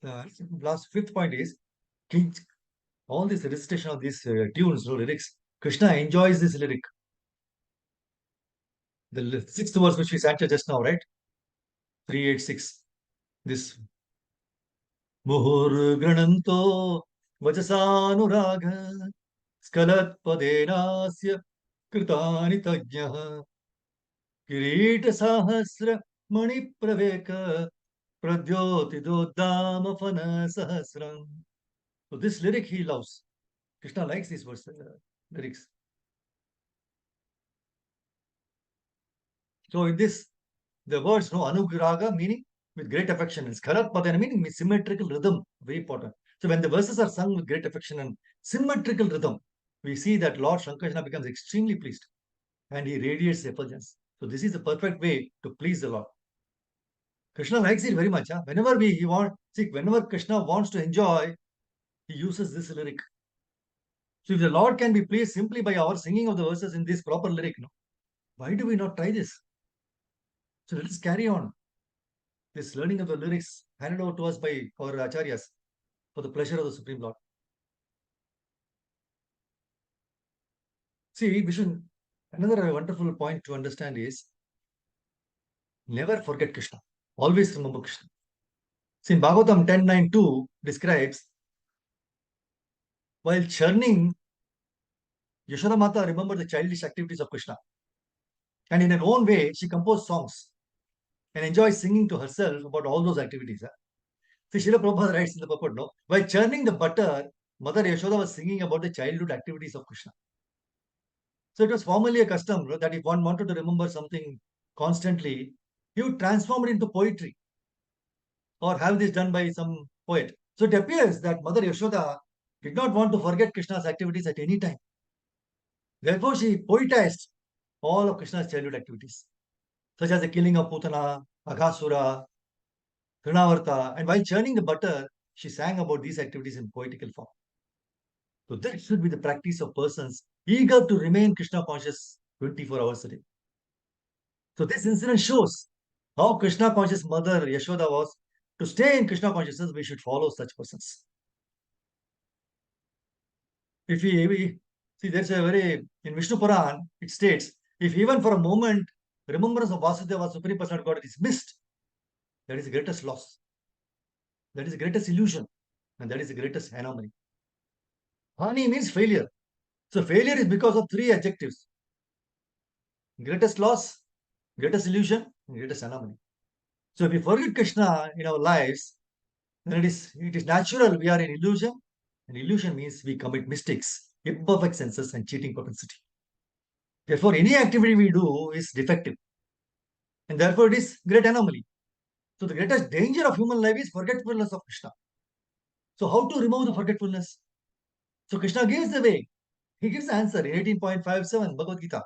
The last fifth point is all this recitation of these tunes, lyrics. Krishna enjoys this lyric. The sixth verse which we chanted just now, right? 386. This Muhur Grananto Vajasanuraga Skalat Padenasya Kritani Tajnaha Kirita Sahasra Mani Praveka Pradyoti Dodama Fana Sahasram. So this lyric he loves. Krishna likes these verse, lyrics. So in this, the words Anugraga meaning with great affection, and Skarat Padana meaning with symmetrical rhythm, very important. So when the verses are sung with great affection and symmetrical rhythm, we see that Lord Shankarshana becomes extremely pleased and he radiates effulgence. So this is the perfect way to please the Lord. Krishna likes it very much. Huh? Whenever Krishna wants to enjoy, he uses this lyric. So if the Lord can be pleased simply by our singing of the verses in this proper lyric, why do we not try this? So let us carry on this learning of the lyrics handed over to us by our acharyas for the pleasure of the Supreme Lord. See, another wonderful point to understand is never forget Krishna. Always remember Krishna. See, in Bhagavatam 10.9.2 describes, while churning, Yashoda Mata remembered the childish activities of Krishna. And in her own way, she composed songs and enjoys singing to herself about all those activities. See, Srila Prabhupada writes in the purport, while churning the butter, Mother Yashoda was singing about the childhood activities of Krishna. So it was formerly a custom that if one wanted to remember something constantly, he would transform it into poetry or have this done by some poet. So it appears that Mother Yashoda did not want to forget Krishna's activities at any time. Therefore, she poetized all of Krishna's childhood activities, such as the killing of Putana, Aghasura, Trinavarta, and while churning the butter, she sang about these activities in poetical form. So that should be the practice of persons eager to remain Krishna conscious 24 hours a day. So this incident shows how Krishna conscious mother Yashoda was. To stay in Krishna consciousness, we should follow such persons. If we see, there's a very, in Vishnu Puran, it states, if even for a moment remembrance of Vasudeva, Supreme Personality of God, is missed, that is the greatest loss. That is the greatest illusion. And that is the greatest anomaly. Hani means failure. So failure is because of three adjectives: greatest loss, greatest illusion, and greatest anomaly. So if we forget Krishna in our lives, then it is natural we are in illusion, and illusion means we commit mistakes, imperfect senses, and cheating propensity. Therefore, any activity we do is defective, and therefore it is great anomaly. So the greatest danger of human life is forgetfulness of Krishna. So how to remove the forgetfulness? So Krishna gives the way. He gives the answer in 18.57 Bhagavad Gita.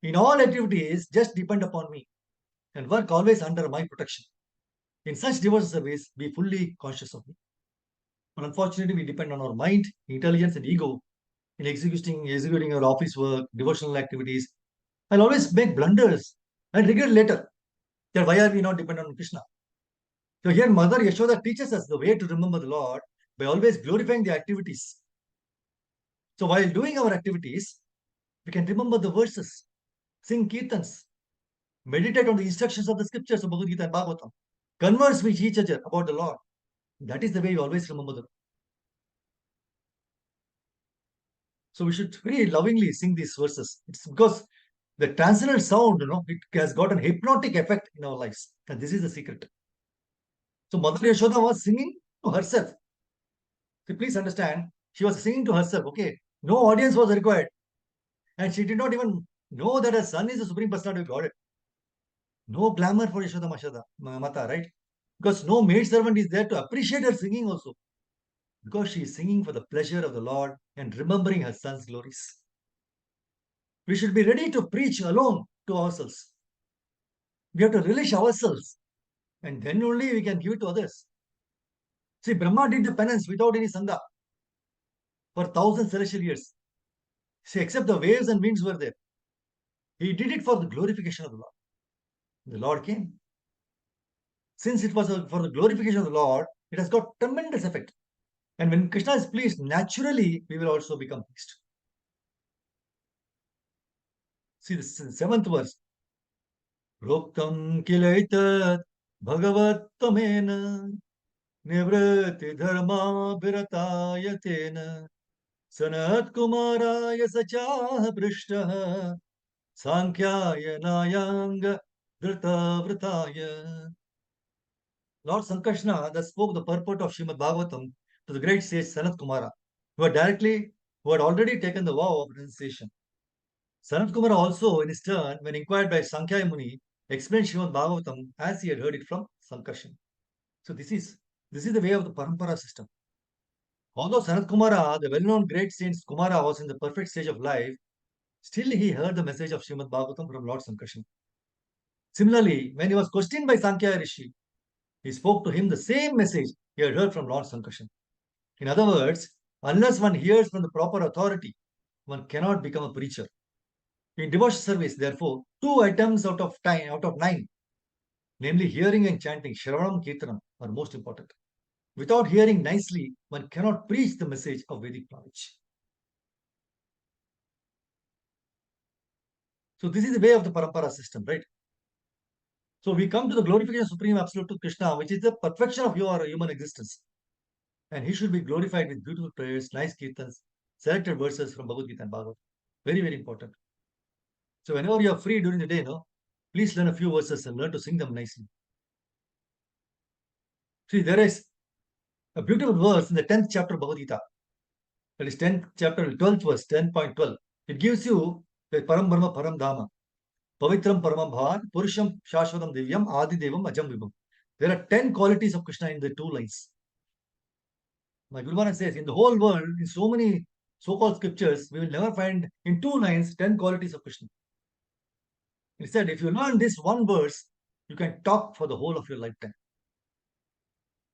In all activities, just depend upon me and work always under my protection. In such devotional service, be fully conscious of me. But unfortunately, we depend on our mind, intelligence, and ego in executing our office work, devotional activities. I'll always make blunders and regret later that why are we not dependent on Krishna? So here Mother Yashoda teaches us the way to remember the Lord by always glorifying the activities. So while doing our activities, we can remember the verses, sing kirtans, meditate on the instructions of the scriptures of Bhagavad Gita and Bhagavatam, converse with each other about the Lord. That is the way we always remember the Lord. So we should very lovingly sing these verses. It's because the transcendental sound, it has got an hypnotic effect in our lives. And this is the secret. So Mother Yashoda was singing to herself. So please understand, she was singing to herself, okay? No audience was required. And she did not even know that her son is the Supreme Personality of God. No glamour for Yashoda Mata, right? Because no maid servant is there to appreciate her singing also. Because she is singing for the pleasure of the Lord and remembering her son's glories. We should be ready to preach alone to ourselves. We have to relish ourselves, and then only we can give it to others. See, Brahma did the penance without any Sangha for 1,000 celestial years. See, except the waves and winds were there. He did it for the glorification of the Lord. The Lord came. Since it was for the glorification of the Lord, it has got tremendous effect. And when Krishna is pleased, naturally we will also become pleased. See the seventh verse. Proktam kilaitat bhagavat tamena nivrati dharma viratayatena sanat kumaraya sacha prishta sankhya nayanga dhrita. Lord Sankarshana that spoke the purport of Srimad Bhagavatam to the great sage Sanat Kumara, who had already taken the vow of renunciation. Sanat Kumara also, in his turn, when inquired by Sankhya Muni, explained Srimad Bhagavatam as he had heard it from Sankarshan. So this is the way of the Parampara system. Although Sanat Kumara, the well-known great saint Kumara, was in the perfect stage of life, still he heard the message of Srimad Bhagavatam from Lord Sankarshan. Similarly, when he was questioned by Sankhya Rishi, he spoke to him the same message he had heard from Lord Sankarshan. In other words, unless one hears from the proper authority, one cannot become a preacher. In devotional service, therefore, 2 items out of 9, namely hearing and chanting, Shravanam Kirtanam, are most important. Without hearing nicely, one cannot preach the message of Vedic knowledge. So this is the way of the Parampara system, right? So we come to the glorification of Supreme Absolute Truth Krishna, which is the perfection of your human existence. And he should be glorified with beautiful prayers, nice kirtans, selected verses from Bhagavad Gita and Bhagavad. Very, very important. So whenever you are free during the day, please learn a few verses and learn to sing them nicely. See, there is a beautiful verse in the 10th chapter of Bhagavad Gita. That is 10th chapter, 12th verse, 10.12. It gives you the Param Brahma Param Dhama, Pavitram Paramam Bhavan, Purusham Shashvatam Divyam, Adi Devam Ajam Vibham. There are 10 qualities of Krishna in the 2 lines. My Guru Maharaj says, in the whole world, in so many so-called scriptures, we will never find in 2 lines 10 qualities of Krishna. He said, if you learn this one verse, you can talk for the whole of your lifetime.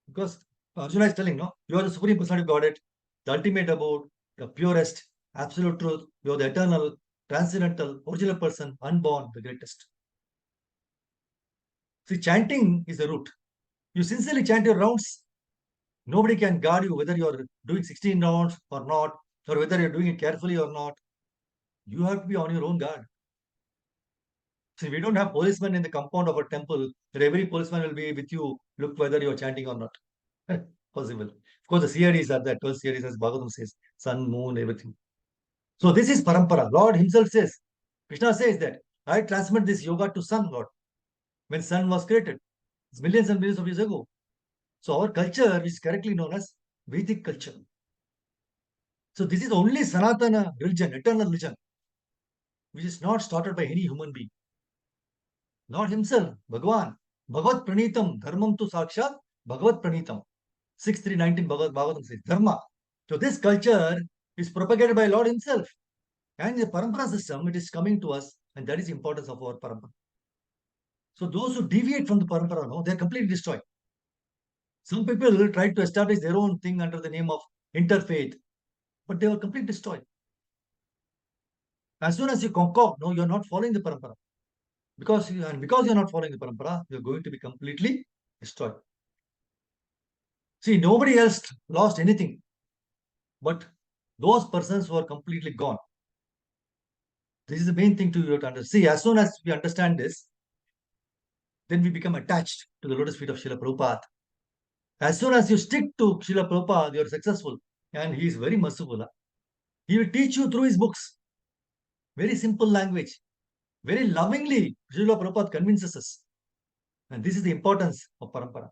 Because Arjuna is telling, you are the Supreme Personality of Godhead, the ultimate abode, the purest, absolute truth, you are the eternal, transcendental, original person, unborn, the greatest. See, chanting is the root. You sincerely chant your rounds, nobody can guard you whether you are doing 16 rounds or not, or whether you're doing it carefully or not. You have to be on your own guard. See, we don't have policemen in the compound of a temple that every policeman will be with you, look whether you're chanting or not. Possible. Of course, the CIDs are there, 12 CIDs, as Bhagavatam says, sun, moon, everything. So this is parampara. Lord himself says, Krishna says that I transmit this yoga to sun, Lord, when sun was created. It's millions and millions of years ago. So our culture is correctly known as Vedic culture. So this is only Sanatana religion, eternal religion, which is not started by any human being. Lord himself, Bhagavan, Bhagavat Pranitam, Dharmam tu Sakshat, Bhagavat Pranitam. 6.3.19 Bhagavatam says, Dharma. So this culture is propagated by Lord himself. And in the parampara system, it is coming to us, and that is the importance of our parampara. So those who deviate from the parampara, they are completely destroyed. Some people try to establish their own thing under the name of interfaith, but they were completely destroyed. As soon as you concoct, you are not following the parampara. Because you are not following the parampara, you are going to be completely destroyed. See, nobody else lost anything, but those persons who are completely gone. This is the main thing to you to understand. See, as soon as we understand this, then we become attached to the lotus feet of Srila Prabhupada. As soon as you stick to Srila Prabhupada, you are successful. And he is very merciful. He will teach you through his books. Very simple language. Very lovingly, Srila Prabhupada convinces us. And this is the importance of parampara.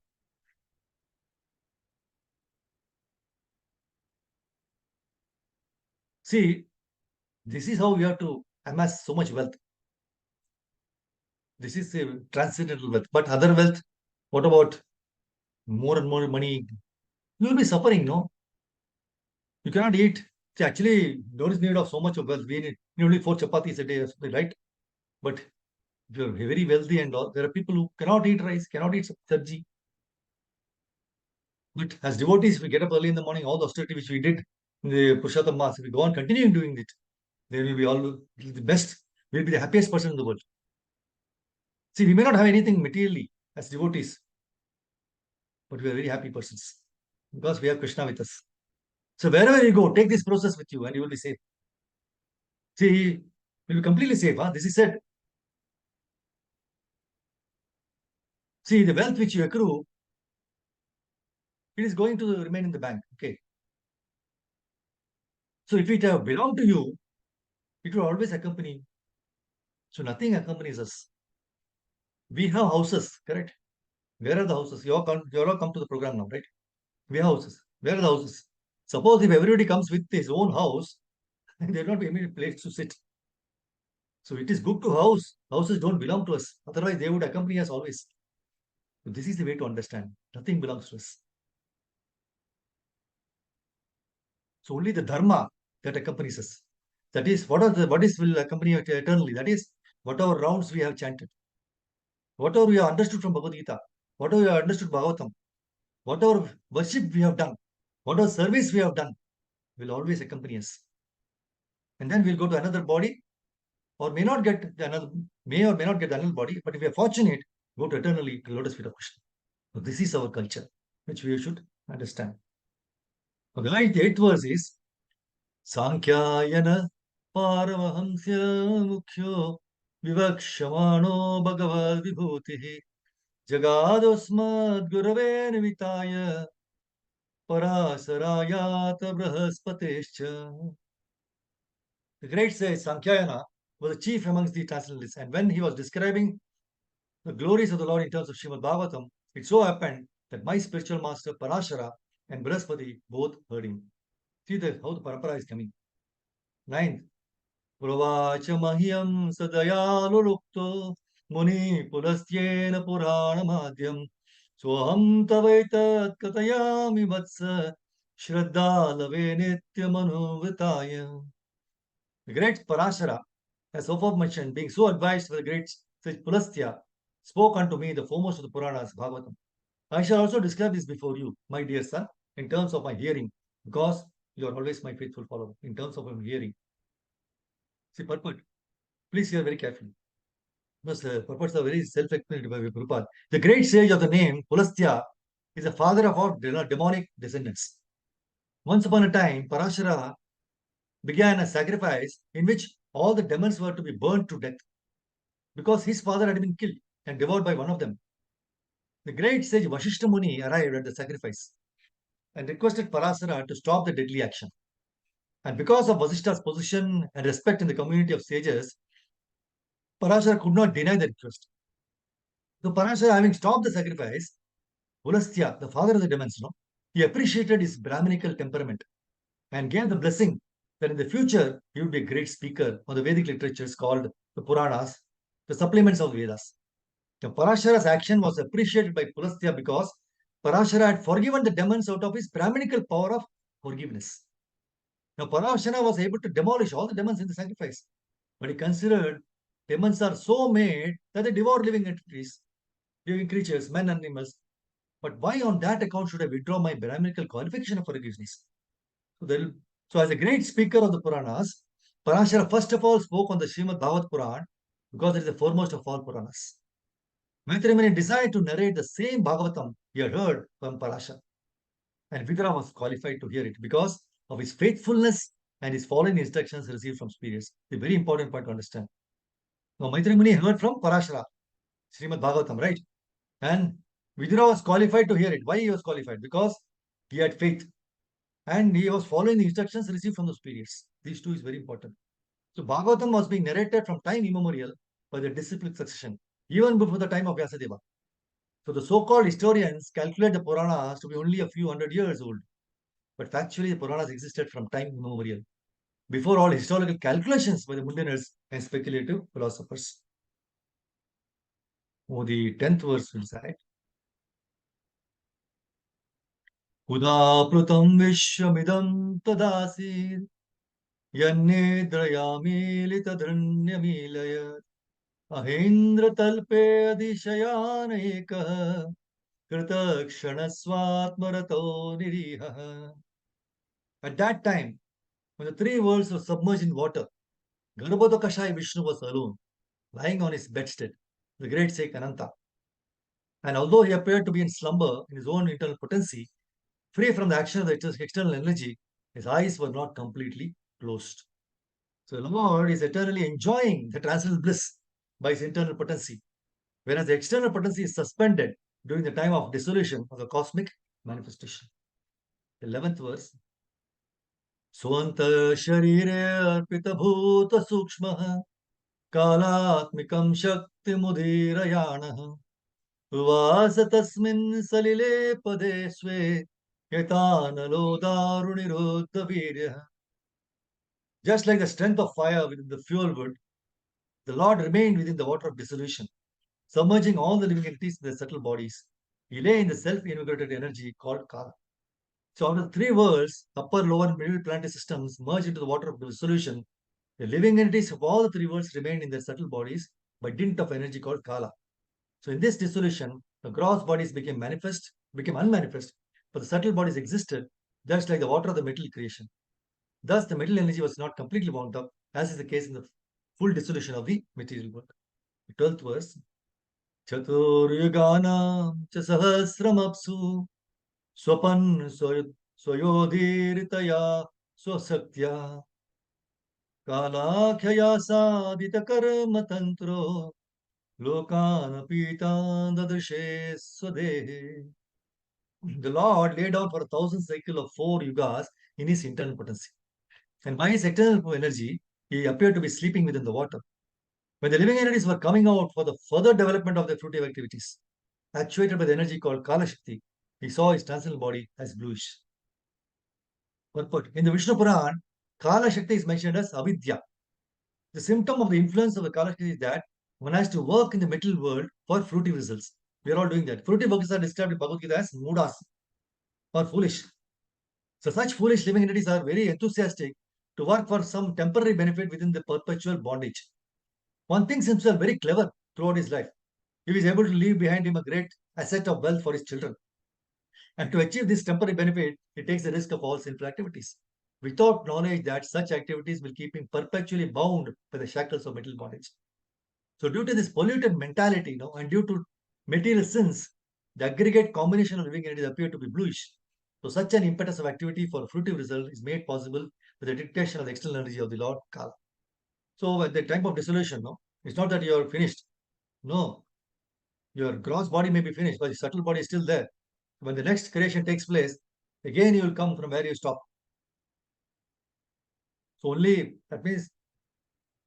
See, this is how we have to amass so much wealth. This is a transcendental wealth. But other wealth, what about more and more money? You will be suffering, no? You cannot eat. See, actually, there is need of so much of wealth. We need only 4 chapatis a day, right? But if you're very wealthy and all, there are people who cannot eat rice, cannot eat sabji. But as devotees, we get up early in the morning, all the austerity which we did in the Purushottam Mass, we go on continuing doing it. Then we will be all the best. we'll be the happiest person in the world. See, we may not have anything materially as devotees, but we are very happy persons because we have Krishna with us. So wherever you go, take this process with you and you will be safe. See, you'll be completely safe. Huh? This is said. See, the wealth which you accrue, it is going to remain in the bank. Okay. So if it belong to you, it will always accompany you. So nothing accompanies us. We have houses, correct? Where are the houses? You all come to the program now, right? We have houses. Where are the houses? Suppose if everybody comes with his own house, there will not be any place to sit. So it is good to house. Houses don't belong to us. Otherwise, they would accompany us always. So this is the way to understand. Nothing belongs to us. So only the dharma that accompanies us. That is, what will accompany us eternally? That is, whatever rounds we have chanted, whatever we have understood from Bhagavad Gita, whatever we have understood Bhagavatam, whatever worship we have done, whatever service we have done, will always accompany us. And then we'll go to another body, or may not get another, may or may not get another body, but if we are fortunate, go to eternally to lotus feet of Krishna. So this is our culture, which we should understand. The eighth verse is Sankhyayana Paramahamsya Mukhyo Vivakshamaano Bhagavad Vibhutihi Jagadosmad Gurave Nimitaya Parasarayat Brahaspatescha. The great sage Sankhyayana was the chief amongst the transcendentalists, and when he was describing the glories of the Lord in terms of Srimad Bhagavatam, it so happened that my spiritual master Parashara and Brahaspati both heard him. See how the parampara is coming. Ninth, Pravacha Mahyam Sadayalulukto Muni Pulastyena Purana Madhyam Soham Tavaitat Katayami Vatsa Shraddha Lave Nitya Manuvitaya. The great Parashara, as so far mentioned, being so advised by the great sage Pulastya, spoke unto me the foremost of the Puranas, Bhagavatam. I shall also describe this before you, my dear son, in terms of my hearing, because you are always my faithful follower, in terms of my hearing. See, purport. Please hear very carefully. Because purports are very self-explanatory by Prabhupada. The great sage of the name, Pulastya, is the father of our demonic descendants. Once upon a time, Parashara began a sacrifice in which all the demons were to be burned to death because his father had been killed and devoured by one of them. The great sage Vashishta Muni arrived at the sacrifice and requested Parashara to stop the deadly action. And because of Vasishta's position and respect in the community of sages, Parashara could not deny the request. So Parashara, having stopped the sacrifice, Pulastya, the father of the demons, he appreciated his Brahminical temperament and gave the blessing that in the future he would be a great speaker on the Vedic literatures called the Puranas, the supplements of Vedas. Now, Parashara's action was appreciated by Pulastya because Parashara had forgiven the demons out of his Brahminical power of forgiveness. Now, Parashara was able to demolish all the demons in the sacrifice, but he considered demons are so made that they devour living entities, living creatures, men and animals. But why on that account should I withdraw my Brahminical qualification of forgiveness? So as a great speaker of the Puranas, Parashara first of all spoke on the Srimad Bhagavad Puran because it is the foremost of all Puranas. Maitremuni desired to narrate the same Bhagavatam he had heard from Parashara. And Vidura was qualified to hear it because of his faithfulness and his following instructions received from superiors. A very important point to understand. Now, Maitremuni heard from Parashara, Srimad Bhagavatam, right? And Vidura was qualified to hear it. Why he was qualified? Because he had faith and he was following the instructions received from the superiors. These two is very important. So Bhagavatam was being narrated from time immemorial by the disciplic succession, even before the time of Vyasadeva. So the so-called historians calculate the Puranas to be only a few hundred years old. But factually, the Puranas existed from time immemorial, before all historical calculations by the Mundanars and speculative philosophers. Oh, the 10th verse will say, Udaplutam Vishwamidam Tadasir Yannedrayamilitadranyamilayat Ahindra Talpe Adishayanekah Kritakshanaswatmarato Niriha. At that time, when the three worlds were submerged in water, Garbhodakashai Vishnu was alone, lying on his bedstead, the great sage Ananta. And although he appeared to be in slumber in his own internal potency, free from the action of the external energy, his eyes were not completely closed. So the Lord is eternally enjoying the transcendental bliss by his internal potency, whereas the external potency is suspended during the time of dissolution of the cosmic manifestation. 11th verse. स्वंत शरीरे अर्पित भूत सूक्ष्म कालात्मिकं शक्तिमुदीरयाणः उवास तस्मिन् सलिले पदे स्वे यतानलो दारुणिरुद्धवीर्यः. Just like the strength of fire within the fuel wood, the Lord remained within the water of dissolution, submerging all the living entities in their subtle bodies. He lay in the self-invigorated energy called Kala. So out of three worlds, upper, lower, and middle planetary systems merged into the water of dissolution, the living entities of all the three worlds remained in their subtle bodies by dint of energy called Kala. So in this dissolution, the gross bodies became unmanifest, but the subtle bodies existed, just like the water of the material creation. Thus, the material energy was not completely wound up, as is the case in the full dissolution of the material world. The 12th verse. Chaturyuganam cha sahasramapsu swapan swayodhiritaya swasaktya kalakhya sadita karma tantro lokana pitan dadrishe swadehe. The Lord laid down for 1,000 cycles of 4 yugas in his internal potency. And by his external energy, he appeared to be sleeping within the water. When the living entities were coming out for the further development of their fruitive activities, actuated by the energy called Kala Shakti, he saw his transcendental body as bluish. Purport. In the Vishnu Puran, Kala Shakti is mentioned as avidya. The symptom of the influence of the Kala Shakti is that one has to work in the material world for fruitive results. We are all doing that. Fruitive works are described in Bhagavad Gita as mudas, or foolish. So such foolish living entities are very enthusiastic to work for some temporary benefit within the perpetual bondage. One thinks himself very clever throughout his life. He is able to leave behind him a great asset of wealth for his children. And to achieve this temporary benefit, he takes the risk of all sinful activities, without knowledge that such activities will keep him perpetually bound by the shackles of material bondage. So due to this polluted mentality, and due to material sins, the aggregate combination of living entities appear to be bluish. So such an impetus of activity for a fruitive result is made possible with the dictation of the external energy of the Lord Kala. So at the time of dissolution, it's not that you are finished. No, your gross body may be finished, but the subtle body is still there. When the next creation takes place, again you will come from where you stop. So that means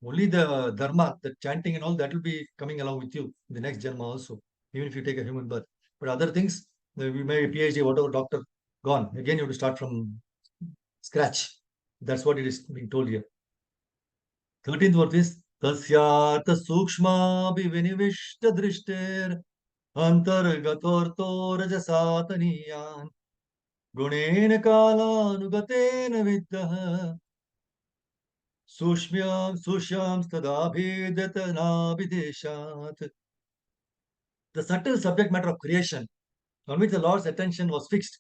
only the dharma, the chanting and all that will be coming along with you in the next Janma also, even if you take a human birth. But other things, we may be PhD, whatever, doctor, gone. Again, you have to start from scratch. That's what it is being told here. 13th verse is Tasyat Sukshma Vinivishta Drishter Antargatorto Rajasataniyan Gunen Kalanugaten Viddah Sushyam Stadabhidatanavideshat. The subtle subject matter of creation, on which the Lord's attention was fixed,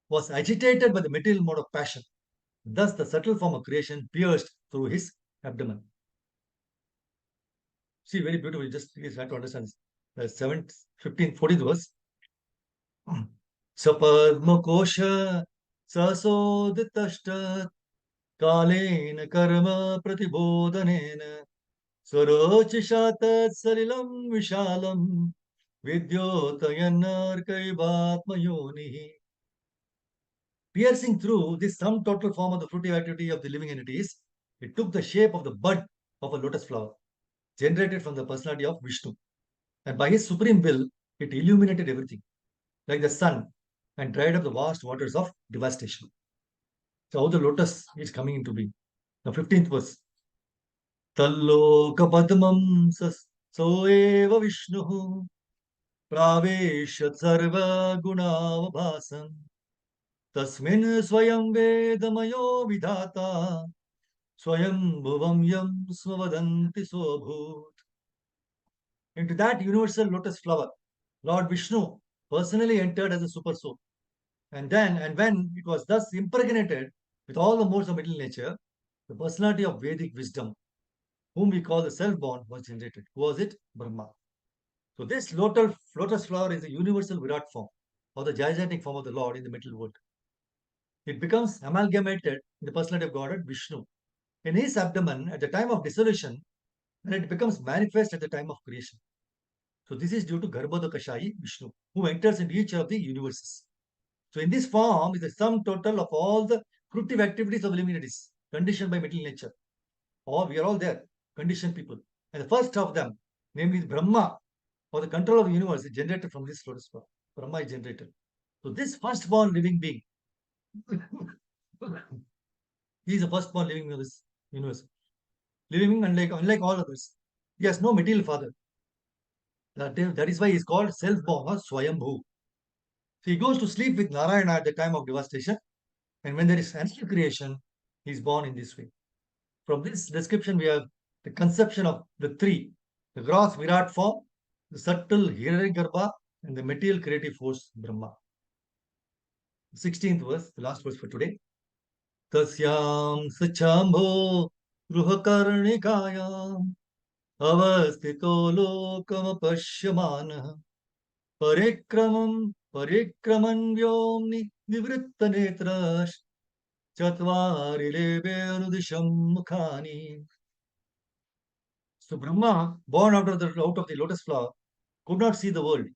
was agitated by the material mode of passion. Thus, the subtle form of creation pierced through his abdomen. See, very beautiful. Just please try to understand this. The 7th, 15th, 14th verse. Sapadmakosha sasoditashtat कालेन कर्म प्रतिबोधनेन स्वरोचिषा तत्सलिलं विशालं विद्योतयन्नर्कैवात्मयोनिः. Piercing through this sum total form of the fruitive activity of the living entities, it took the shape of the bud of a lotus flower, generated from the personality of Vishnu. And by his supreme will, it illuminated everything, like the sun, and dried up the vast waters of devastation. So how the lotus is coming into being. The 15th verse. तल्लोकपद्मं सोऽेव विष्णुः प्रावेश्य सर्वगुणावभासम् तस्मिन् स्वयं वेदमयो विधाता स्वयं भुवं यं स्ववदन्ति सोऽभूत्. Into that universal lotus flower, Lord Vishnu personally entered as a super soul. And when it was thus impregnated with all the modes of material nature, the personality of Vedic wisdom whom we call the self-born, was generated. Who was it? Brahma. So this lotus flower is a universal Virat form, or the gigantic form of the Lord in the middle world. It becomes amalgamated in the personality of Godhead Vishnu in his abdomen at the time of dissolution, and it becomes manifest at the time of creation. So this is due to Garbhodakashayi Vishnu, who enters into each of the universes. So in this form is the sum total of all the fruitive activities of living entities, conditioned by material nature. We are all there, conditioned people. And the first of them, namely Brahma, or the control of the universe, is generated from this lotus flower. Brahma is generated. So this firstborn living being, he is the firstborn living being of this universe. Living being unlike all others. He has no material father. That is why he is called self-born or Swayambhu. So he goes to sleep with Narayana at the time of devastation, and when there is animal creation, he is born in this way. From this description, we have the conception of the three: the gross Virat form, the subtle Hiranyagarbha, and the material creative force Brahma. 16th verse, the last verse for today. Tasyam Sachambho Ruhakarnikayam Avastito Lokam Pashyamana Parikramam Parikraman Vyomni Nivritta Netrash Chatvari Lebe Anudisham Mukhani. So Brahma, born out of the lotus flower, could not see the world.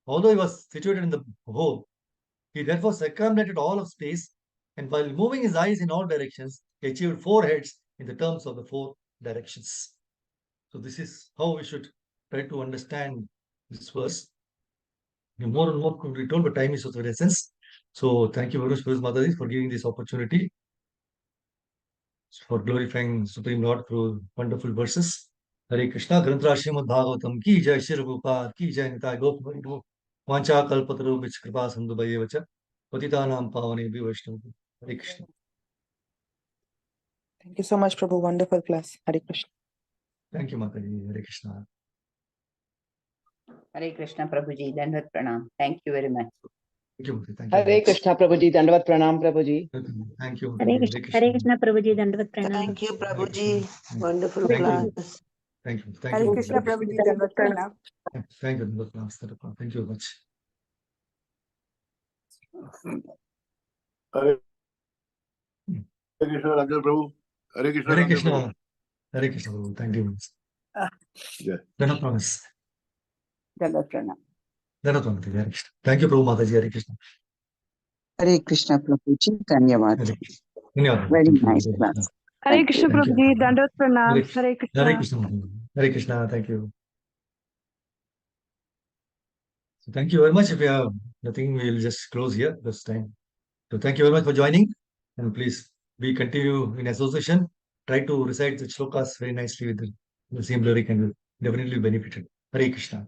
Although he was situated in the whole, he therefore circumnavigated all of space, and while moving his eyes in all directions, he achieved 4 heads in the terms of the 4 directions. So this is how we should try to understand this verse. More and more could be told, but time is of the essence. So thank you very much, Mataji, for giving this opportunity, for glorifying Supreme Lord through wonderful verses. Hare Krishna, Granthra Srimad Bhagavatam ki jai, Shri Prabhupada ki jai, Nitai Gopavaido, Vancha Kalpataru Vich Kripa Sandhu Vacha, Patitanam Pavane Vaishnav. Hare Krishna. Thank you so much, Prabhu. Wonderful class. Hare Krishna. Thank you, Mataji. Hare Krishna. Hare Krishna, Prabhuji. Dandavat Pranam. Thank you very much. Thank you, Mataji. Thank you. Hare Krishna, Prabhuji. Dandavat Pranam, Prabhuji. Thank you, Hare Mataji. Krishna, Hare Krishna, Prabhuji, Dandavat Pranam. Thank you, Hare Prabhuji. Krishna. Wonderful Thank class. you. Thank you. Thank Hare you. Krishna, Prabhuji. Dandavat Pranam. Thank you. Thank you very much. Hare Krishna, Ramchandra Prabhu. Hare Krishna, Hare Ramchandra Krishna. Prabhu. Hare Krishna, Prabhu. Thank you. Yeah. Then I promise. Dandavat Pranam. Then I promise. Hare Krishna. Thank you, Prabhu Mataji. Hare Krishna. Hare Krishna, Prabhuji. Dhanyavad. Hare Krishna. Dhanyawad. Very Thank you. nice Hare class. Krishna. Hare Thank Krishna you. Thank you. Prabhuji, Dandavat Pranam. Hare Hare Krishna. Hare Krishna. Hare Krishna. Thank you. So thank you very much. If you have nothing, we will just close here this time. So thank you very much for joining, and please we continue in association. Try to recite the shlokas very nicely with the same lyric, and will definitely be benefited. Hare Krishna.